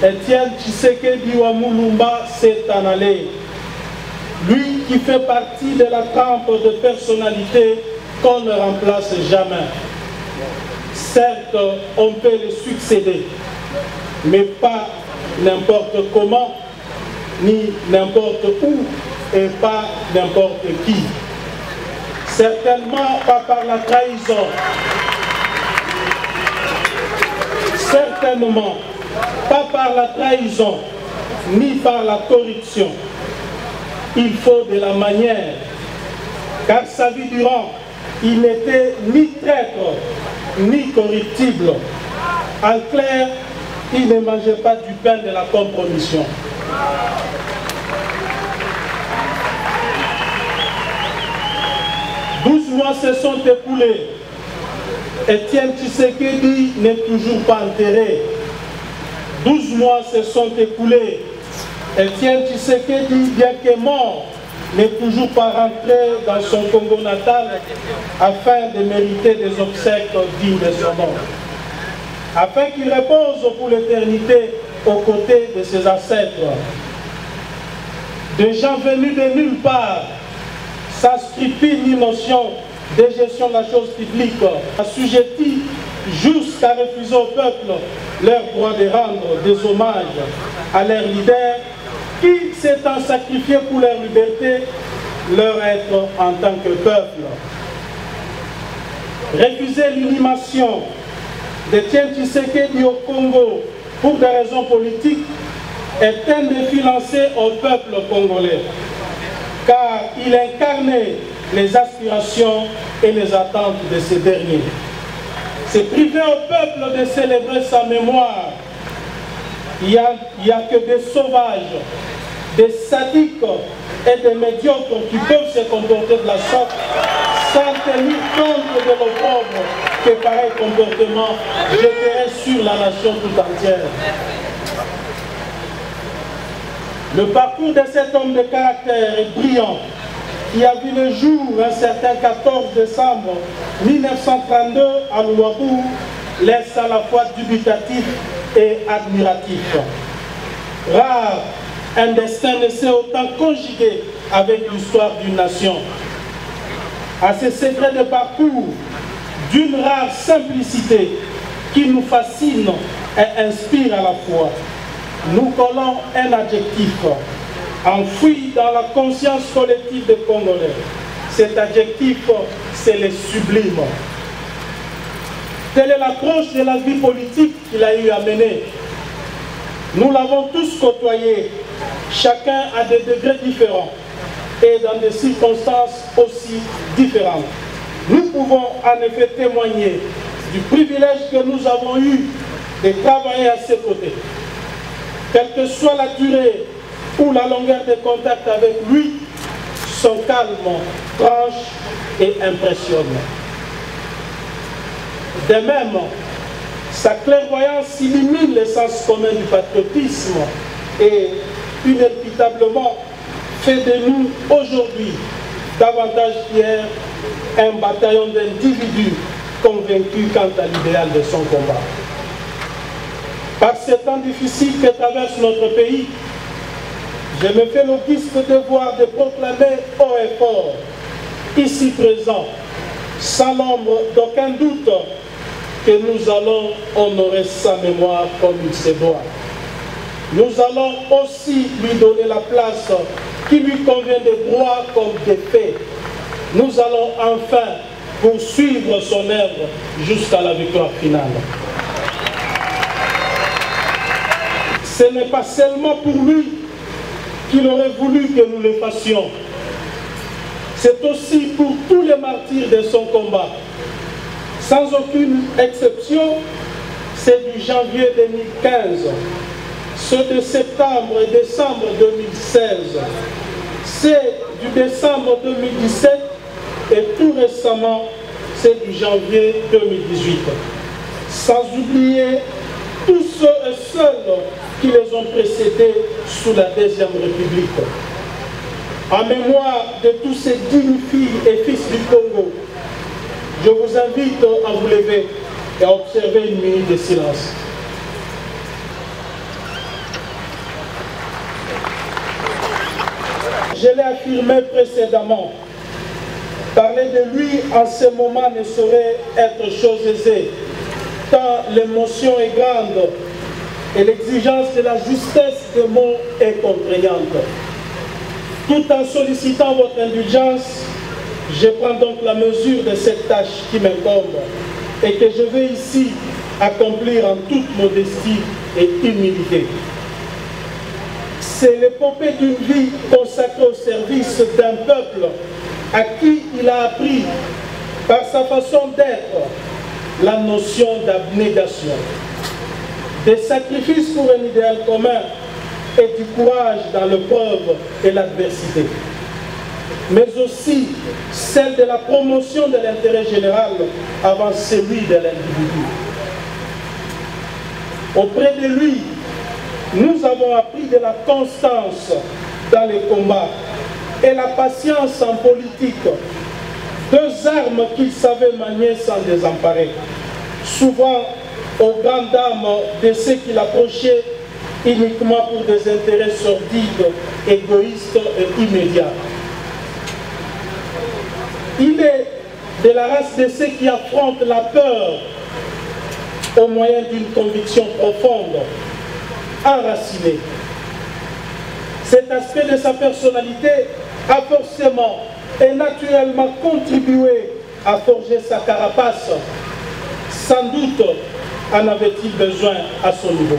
Étienne Tshisekedi Wamulumba s'est en allé. Lui qui fait partie de la trempe de personnalités qu'on ne remplace jamais. Certes, on peut le succéder, mais pas n'importe comment, ni n'importe où, et pas n'importe qui. Certainement pas par la trahison, certainement pas par la trahison ni par la corruption. Il faut de la manière, car sa vie durant, il n'était ni traître, ni corruptible. En clair, il ne mangeait pas du pain de la compromission. Douze mois se sont écoulés. Étienne Tshisekedi n'est toujours pas enterré. 12 mois se sont écoulés. Étienne Tshisekedi, bien que mort, n'est toujours pas rentré dans son Congo natal afin de mériter des obsèques dignes de son nom. Afin qu'il repose pour l'éternité aux côtés de ses ancêtres. Des gens venus de nulle part, sans scrupule ni notion de gestion de la chose publique, assujettis jusqu'à refuser au peuple leur droit de rendre des hommages à leur leader qui s'étant sacrifié pour leur liberté, leur être en tant que peuple. Refuser l'inhumation d'Étienne Tshisekedi au Congo pour des raisons politiques est un défi lancé au peuple congolais, car il incarnait les aspirations et les attentes de ces derniers. C'est priver au peuple de célébrer sa mémoire. Il n'y a que des sauvages, des sadiques et des médiocres qui peuvent se comporter de la sorte sans tenir compte de nos pauvres que pareil comportement jeterait sur la nation tout entière. Le parcours de cet homme de caractère est brillant, qui a vu le jour un certain 14 décembre 1932 à Louabou, laisse à la fois dubitatif et admiratif. Rare, un destin ne s'est autant conjugué avec l'histoire d'une nation. À ces secrets de parcours, d'une rare simplicité qui nous fascine et inspire à la fois, nous collons un adjectif enfoui dans la conscience collective des Congolais. Cet adjectif, c'est le sublime. Telle est l'approche de la vie politique qu'il a eu à mener. Nous l'avons tous côtoyé, chacun à des degrés différents et dans des circonstances aussi différentes. Nous pouvons en effet témoigner du privilège que nous avons eu de travailler à ses côtés. Quelle que soit la durée ou la longueur des contacts avec lui, son calme tranche et impressionne. De même, sa clairvoyance illumine l'essence commune du patriotisme et inéluctablement fait de nous aujourd'hui davantage qu'hier un bataillon d'individus convaincus quant à l'idéal de son combat. Par ces temps difficiles que traverse notre pays, je me fais l'auguste devoir de proclamer haut et fort, ici présent, sans l'ombre d'aucun doute, que nous allons honorer sa mémoire comme il se doit. Nous allons aussi lui donner la place qui lui convient de droit comme de fait. Nous allons enfin poursuivre son œuvre jusqu'à la victoire finale. Ce n'est pas seulement pour lui qu'il aurait voulu que nous le fassions. C'est aussi pour tous les martyrs de son combat. Sans aucune exception, c'est du janvier 2015, ceux de septembre et décembre 2016, c'est du décembre 2017 et tout récemment, c'est du janvier 2018. Sans oublier tous ceux et celles qui les ont précédés sous la Deuxième République. En mémoire de tous ces dignes filles et fils du Congo, je vous invite à vous lever et à observer une minute de silence. Je l'ai affirmé précédemment, parler de lui en ce moment ne saurait être chose aisée, tant l'émotion est grande et l'exigence de la justesse des mots est contraignante. Tout en sollicitant votre indulgence, je prends donc la mesure de cette tâche qui m'incombe et que je vais ici accomplir en toute modestie et humilité. C'est l'épopée d'une vie consacrée au service d'un peuple à qui il a appris, par sa façon d'être, la notion d'abnégation, des sacrifices pour un idéal commun et du courage dans l'épreuve et l'adversité, mais aussi celle de la promotion de l'intérêt général avant celui de l'individu. Auprès de lui, nous avons appris de la constance dans les combats et la patience en politique, deux armes qu'il savait manier sans désemparer, souvent aux grandes dames de ceux qui l'approchaient uniquement pour des intérêts sordides, égoïstes et immédiats. Il est de la race de ceux qui affrontent la peur au moyen d'une conviction profonde, enracinée. Cet aspect de sa personnalité a forcément et naturellement contribué à forger sa carapace. Sans doute en avait-il besoin à son niveau.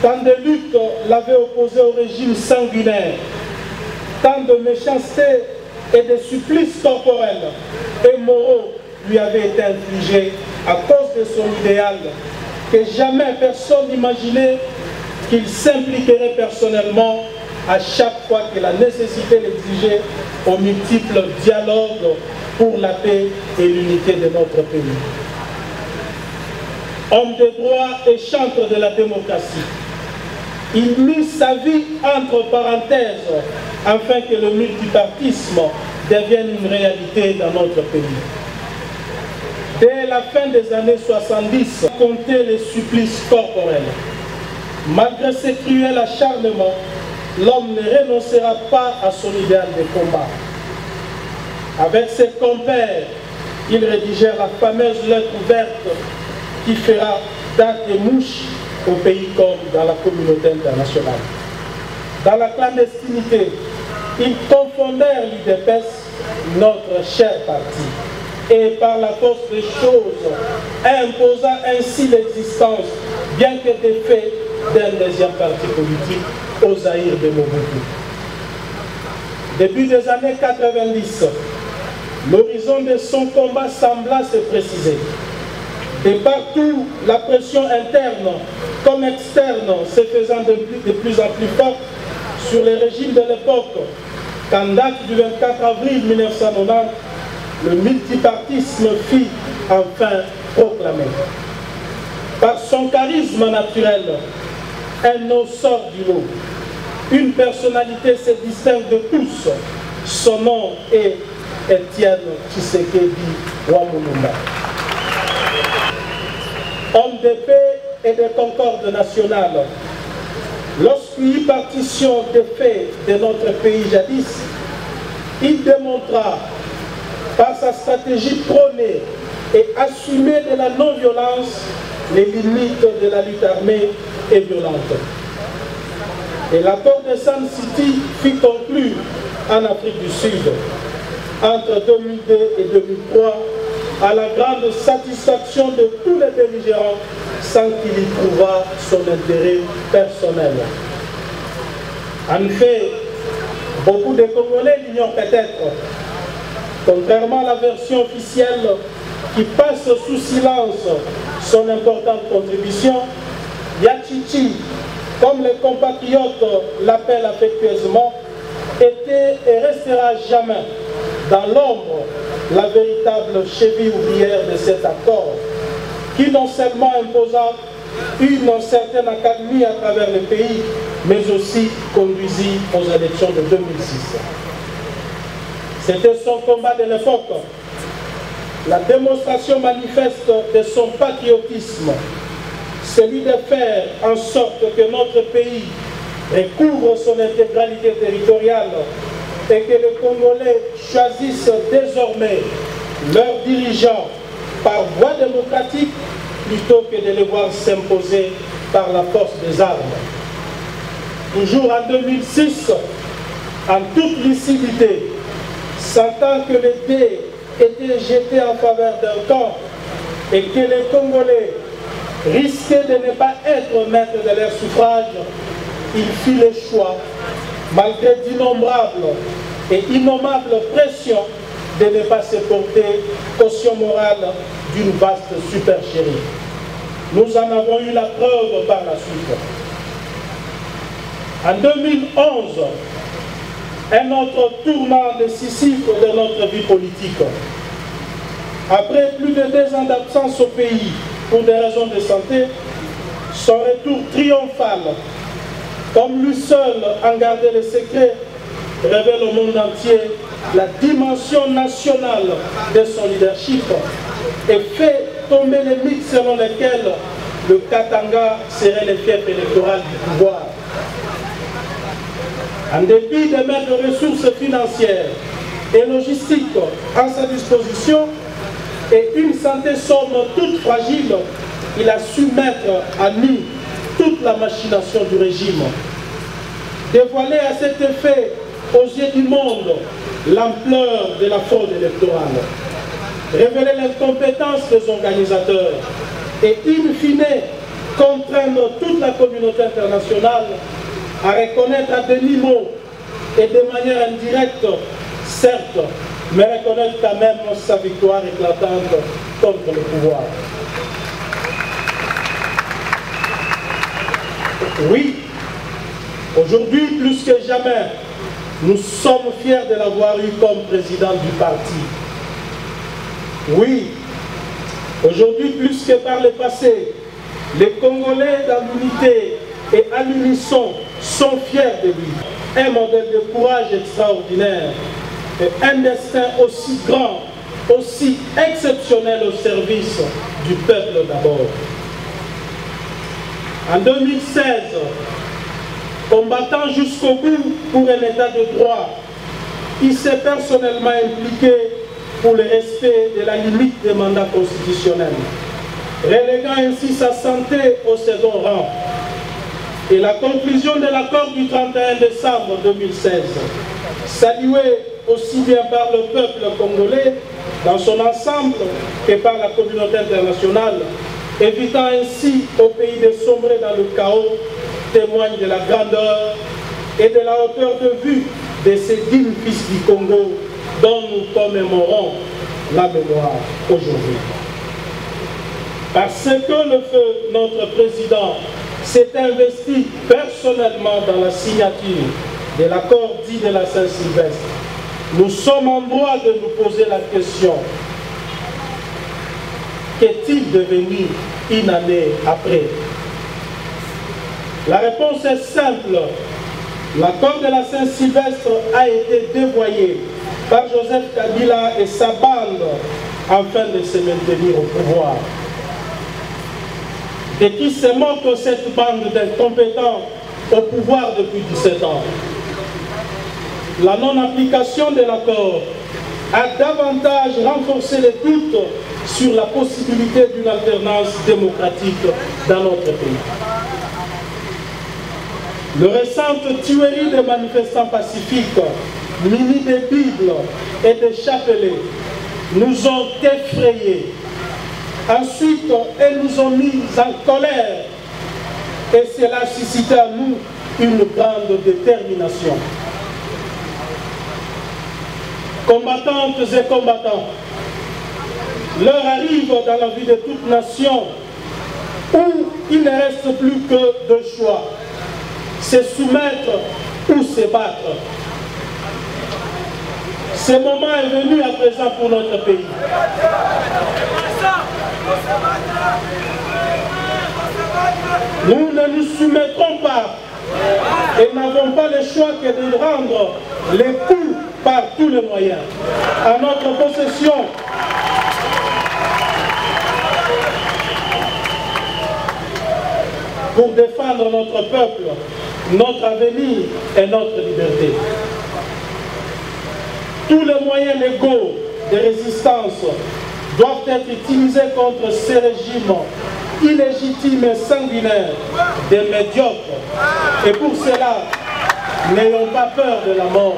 Tant de luttes l'avaient opposé au régime sanguinaire, tant de méchanceté et de supplices corporels et moraux lui avaient été infligés à cause de son idéal, que jamais personne n'imaginait qu'il s'impliquerait personnellement à chaque fois que la nécessité l'exigeait aux multiples dialogues pour la paix et l'unité de notre pays. Homme de droit et chantre de la démocratie, il mit sa vie entre parenthèses afin que le multipartisme devienne une réalité dans notre pays. Dès la fin des années 70, comptait les supplices corporels. Malgré ces cruels acharnements, l'homme ne renoncera pas à son idéal de combat. Avec ses compères, il rédigèrent la fameuse lettre ouverte qui fera date et mouche au pays comme dans la communauté internationale. Dans la clandestinité, ils confondèrent l'UDPS, notre cher parti, et par la force des choses, imposa ainsi l'existence, bien que des faits, d'un deuxième parti politique, au Zaïre de Mobutu. Début des années 90, l'horizon de son combat sembla se préciser. Et partout, la pression interne comme externe se faisant de plus en plus forte sur les régimes de l'époque, qu'en date du 24 avril 1990, le multipartisme fut enfin proclamé. Par son charisme naturel, un eau sort du lot. Une personnalité se distingue de tous. Son nom est Étienne Tshisekedi Wamulumba. Homme de paix et de concorde nationale, lorsqu'il y partition des faits de notre pays jadis, il démontra par sa stratégie prônée et assumée de la non-violence les limites de la lutte armée et violente. Et l'accord de Sun City fut conclu en Afrique du Sud entre 2002 et 2003 à la grande satisfaction de tous les belligérants sans qu'il y trouvât son intérêt personnel. En effet, beaucoup de Congolais l'ignorent peut-être. Contrairement à la version officielle qui passe sous silence son importante contribution, Yachichi, comme les compatriotes l'appellent affectueusement, était et restera jamais dans l'ombre la véritable cheville ouvrière de cet accord, qui non seulement imposa une certaine accalmie à travers le pays, mais aussi conduisit aux élections de 2006. C'était son combat de l'époque, la démonstration manifeste de son patriotisme, celui de faire en sorte que notre pays recouvre son intégralité territoriale et que les Congolais choisissent désormais leurs dirigeants par voie démocratique plutôt que de les voir s'imposer par la force des armes. Toujours en 2006, en toute lucidité, sentant que les dés étaient jetés en faveur d'un camp, et que les Congolais risquaient de ne pas être maîtres de leur suffrage, il fit le choix, malgré d'innombrables et innommables pressions, de ne pas se porter caution morale d'une vaste supercherie. Nous en avons eu la preuve par la suite. En 2011, un autre tournant décisif de notre vie politique. Après plus de 2 ans d'absence au pays pour des raisons de santé, son retour triomphal, comme lui seul en gardait le secret, révèle au monde entier la dimension nationale de son leadership et fait tomber les mythes selon lesquels le Katanga serait le fief électoral du pouvoir. En dépit de mettre de ressources financières et logistiques à sa disposition et une santé somme toute fragile, il a su mettre à nu toute la machination du régime. Dévoiler à cet effet aux yeux du monde l'ampleur de la fraude électorale, révéler l'incompétence des organisateurs et in fine contraindre toute la communauté internationale à reconnaître à demi-mot et de manière indirecte, certes, mais reconnaître quand même sa victoire éclatante contre le pouvoir. Oui, aujourd'hui plus que jamais, nous sommes fiers de l'avoir eu comme président du parti. Oui, aujourd'hui plus que par le passé, les Congolais dans l'unité et à l'unisson sont fiers de lui. Un modèle de courage extraordinaire et un destin aussi grand, aussi exceptionnel au service du peuple d'abord. En 2016, combattant jusqu'au bout pour un état de droit, il s'est personnellement impliqué pour le respect de la limite des mandats constitutionnels, reléguant ainsi sa santé au second rang. Et la conclusion de l'accord du 31 décembre 2016, saluée aussi bien par le peuple congolais dans son ensemble que par la communauté internationale, évitant ainsi au pays de sombrer dans le chaos, témoigne de la grandeur et de la hauteur de vue de ces dignes fils du Congo dont nous commémorons la mémoire aujourd'hui. Parce que le feu, notre président, s'est investi personnellement dans la signature de l'accord dit de la Saint-Sylvestre, nous sommes en droit de nous poser la question: qu'est-il devenu une année après? La réponse est simple. L'accord de la Saint-Sylvestre a été dévoyé par Joseph Kabila et sa bande afin de se maintenir au pouvoir. Et qui se moque cette bande d'incompétents au pouvoir depuis 17 ans. La non-application de l'accord a davantage renforcé les doutes sur la possibilité d'une alternance démocratique dans notre pays. Le récente tuerie des manifestants pacifiques, munis de Bibles et de chapelets, nous ont effrayés. Ensuite, elles nous ont mis en colère et cela a suscité à nous une grande détermination. Combattantes et combattants, l'heure arrive dans la vie de toute nation où il ne reste plus que deux choix: se soumettre ou se battre. Ce moment est venu à présent pour notre pays. Nous ne nous soumettrons pas et n'avons pas le choix que de rendre les coups par tous les moyens à notre possession. Pour défendre notre peuple, notre avenir et notre liberté. Tous les moyens légaux de résistance doivent être utilisés contre ces régimes illégitimes et sanguinaires, des médiocres. Et pour cela, n'ayons pas peur de la mort.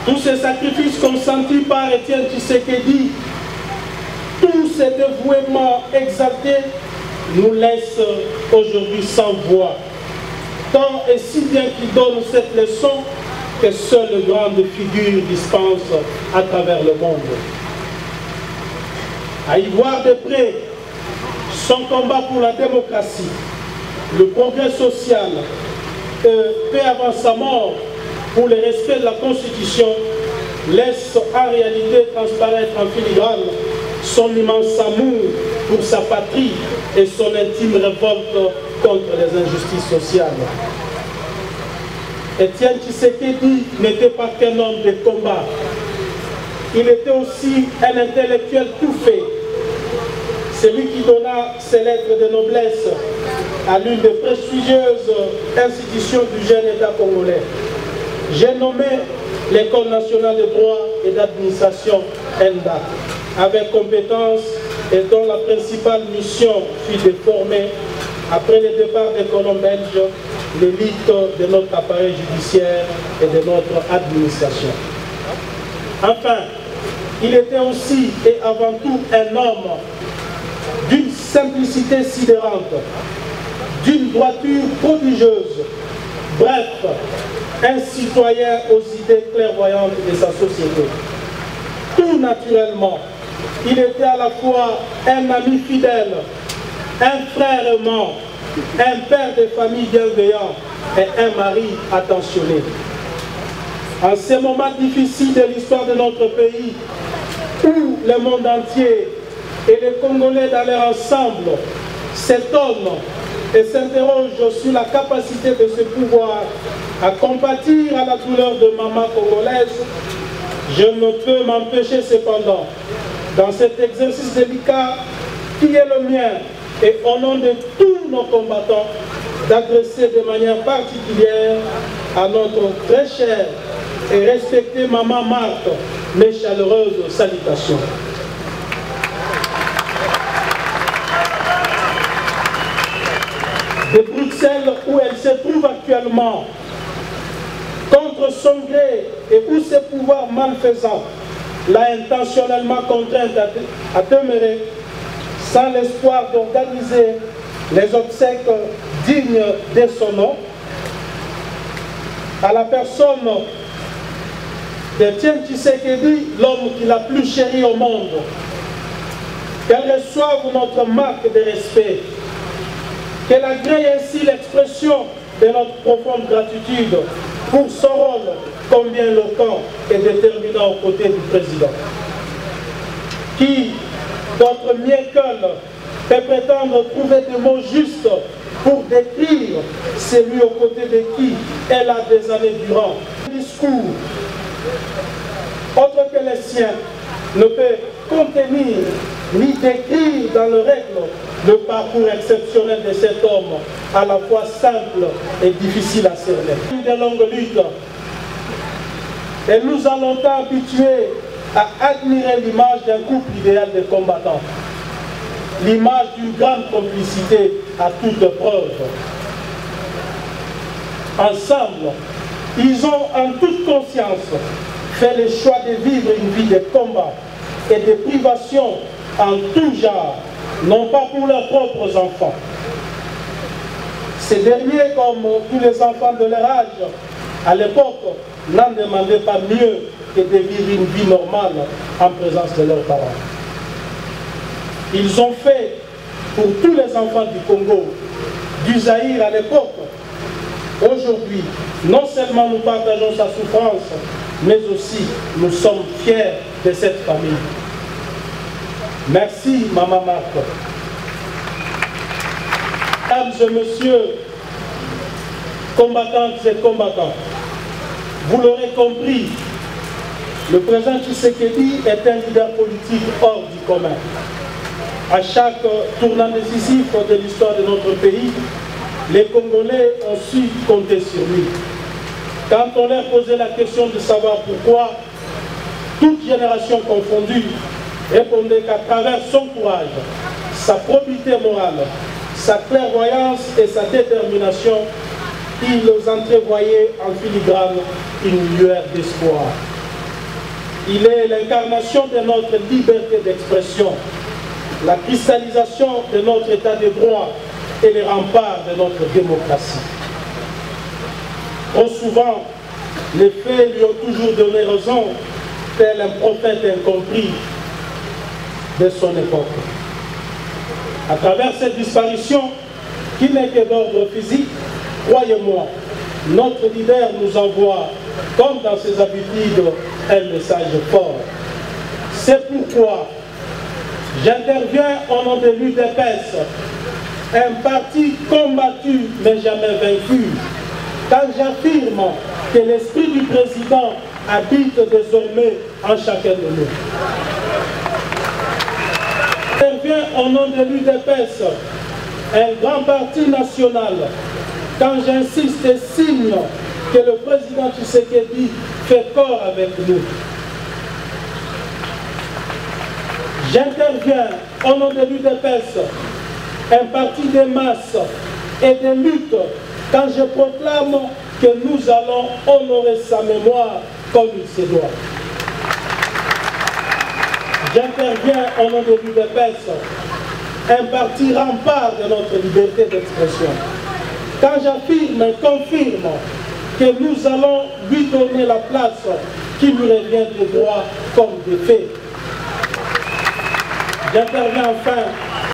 tous ces sacrifices consentis par Étienne Tshisekedi, tous ces dévouements exaltés nous laissent aujourd'hui sans voix. Tant et si bien qu'il donne cette leçon que seules grandes figures dispensent à travers le monde. À y voir de près son combat pour la démocratie, le progrès social, peu avant sa mort, pour le respect de la Constitution, laisse en réalité transparaître en filigrane son immense amour pour sa patrie et son intime révolte contre les injustices sociales. Étienne Tshisekedi n'était pas qu'un homme de combat. Il était aussi un intellectuel tout fait. Celui qui donna ses lettres de noblesse à l'une des prestigieuses institutions du jeune État congolais. J'ai nommé l'École nationale de droit et d'administration ENDA, avec compétence et dont la principale mission fut de former, après le départ des colons belges, l'élite de notre appareil judiciaire et de notre administration. Enfin, il était aussi et avant tout un homme d'une simplicité sidérante, d'une droiture prodigieuse, bref, un citoyen aux idées clairvoyantes de sa société. Tout naturellement, il était à la fois un ami fidèle, un frère aimant, un père de famille bienveillant et un mari attentionné. En ces moments difficiles de l'histoire de notre pays, où le monde entier et les Congolais d'aller ensemble s'étonnent et s'interrogent sur la capacité de ce pouvoir à compatir à la douleur de maman congolaise, je ne peux m'empêcher cependant, dans cet exercice délicat qui est le mien et au nom de tous nos combattants, d'adresser de manière particulière à notre très chère et respectée maman Marthe mes chaleureuses salutations. De Bruxelles, où elle se trouve actuellement, contre son gré et où ses pouvoirs malfaisants l'a intentionnellement contrainte à demeurer, sans l'espoir d'organiser les obsèques dignes de son nom, à la personne d'Étienne Tshisekedi, l'homme qu'il a plus chéri au monde, qu'elle reçoive notre marque de respect, qu'elle agrée ainsi l'expression de notre profonde gratitude pour son rôle combien éloquent et déterminant aux côtés du président, qui, d'autres mieux qu'elle, peut prétendre trouver des mots justes pour décrire celui aux côtés de qui elle a des années durant. Un discours autre que les siens ne peut contenir ni décrire dans le règle le parcours exceptionnel de cet homme, à la fois simple et difficile à cerner. De longues luttes, et nous a longtemps habitués à admirer l'image d'un couple idéal de combattants, l'image d'une grande complicité à toute preuve. Ensemble, ils ont en toute conscience fait le choix de vivre une vie de combat et de privation en tout genre, non pas pour leurs propres enfants. Ces derniers, comme tous les enfants de leur âge, à l'époque, n'en demandaient pas mieux que de vivre une vie normale en présence de leurs parents. Ils ont fait pour tous les enfants du Congo, du Zaïre à l'époque. Aujourd'hui, non seulement nous partageons sa souffrance, mais aussi nous sommes fiers de cette famille. Merci, Maman Marthe. Mesdames et messieurs, combattantes et combattants, vous l'aurez compris, le président Tshisekedi est un leader politique hors du commun. À chaque tournant décisif de l'histoire de notre pays, les Congolais ont su compter sur lui. Quand on leur posait la question de savoir pourquoi, toute génération confondue répondait qu'à travers son courage, sa probité morale, sa clairvoyance et sa détermination, il nous entrevoyait en filigrane une lueur d'espoir. Il est l'incarnation de notre liberté d'expression, la cristallisation de notre état de droit et les remparts de notre démocratie. Trop souvent, les faits lui ont toujours donné raison, tel un prophète incompris de son époque. À travers cette disparition, qui n'est que d'ordre physique, croyez-moi, notre leader nous envoie, comme dans ses habitudes, un message fort. C'est pourquoi j'interviens au nom de l'UDPS, un parti combattu mais jamais vaincu, quand j'affirme que l'esprit du président habite désormais en chacun de nous. J'interviens au nom de l'UDPS, un grand parti national, quand j'insiste et signe que le président Tshisekedi fait corps avec nous. J'interviens au nom de l'UDPS, un parti de masse et de lutte, quand je proclame que nous allons honorer sa mémoire comme il se doit. J'interviens au nom de l'UDPS, un parti rempart de notre liberté d'expression, quand j'affirme et confirme que nous allons lui donner la place qui lui revient de droit comme de fait. J'interviens enfin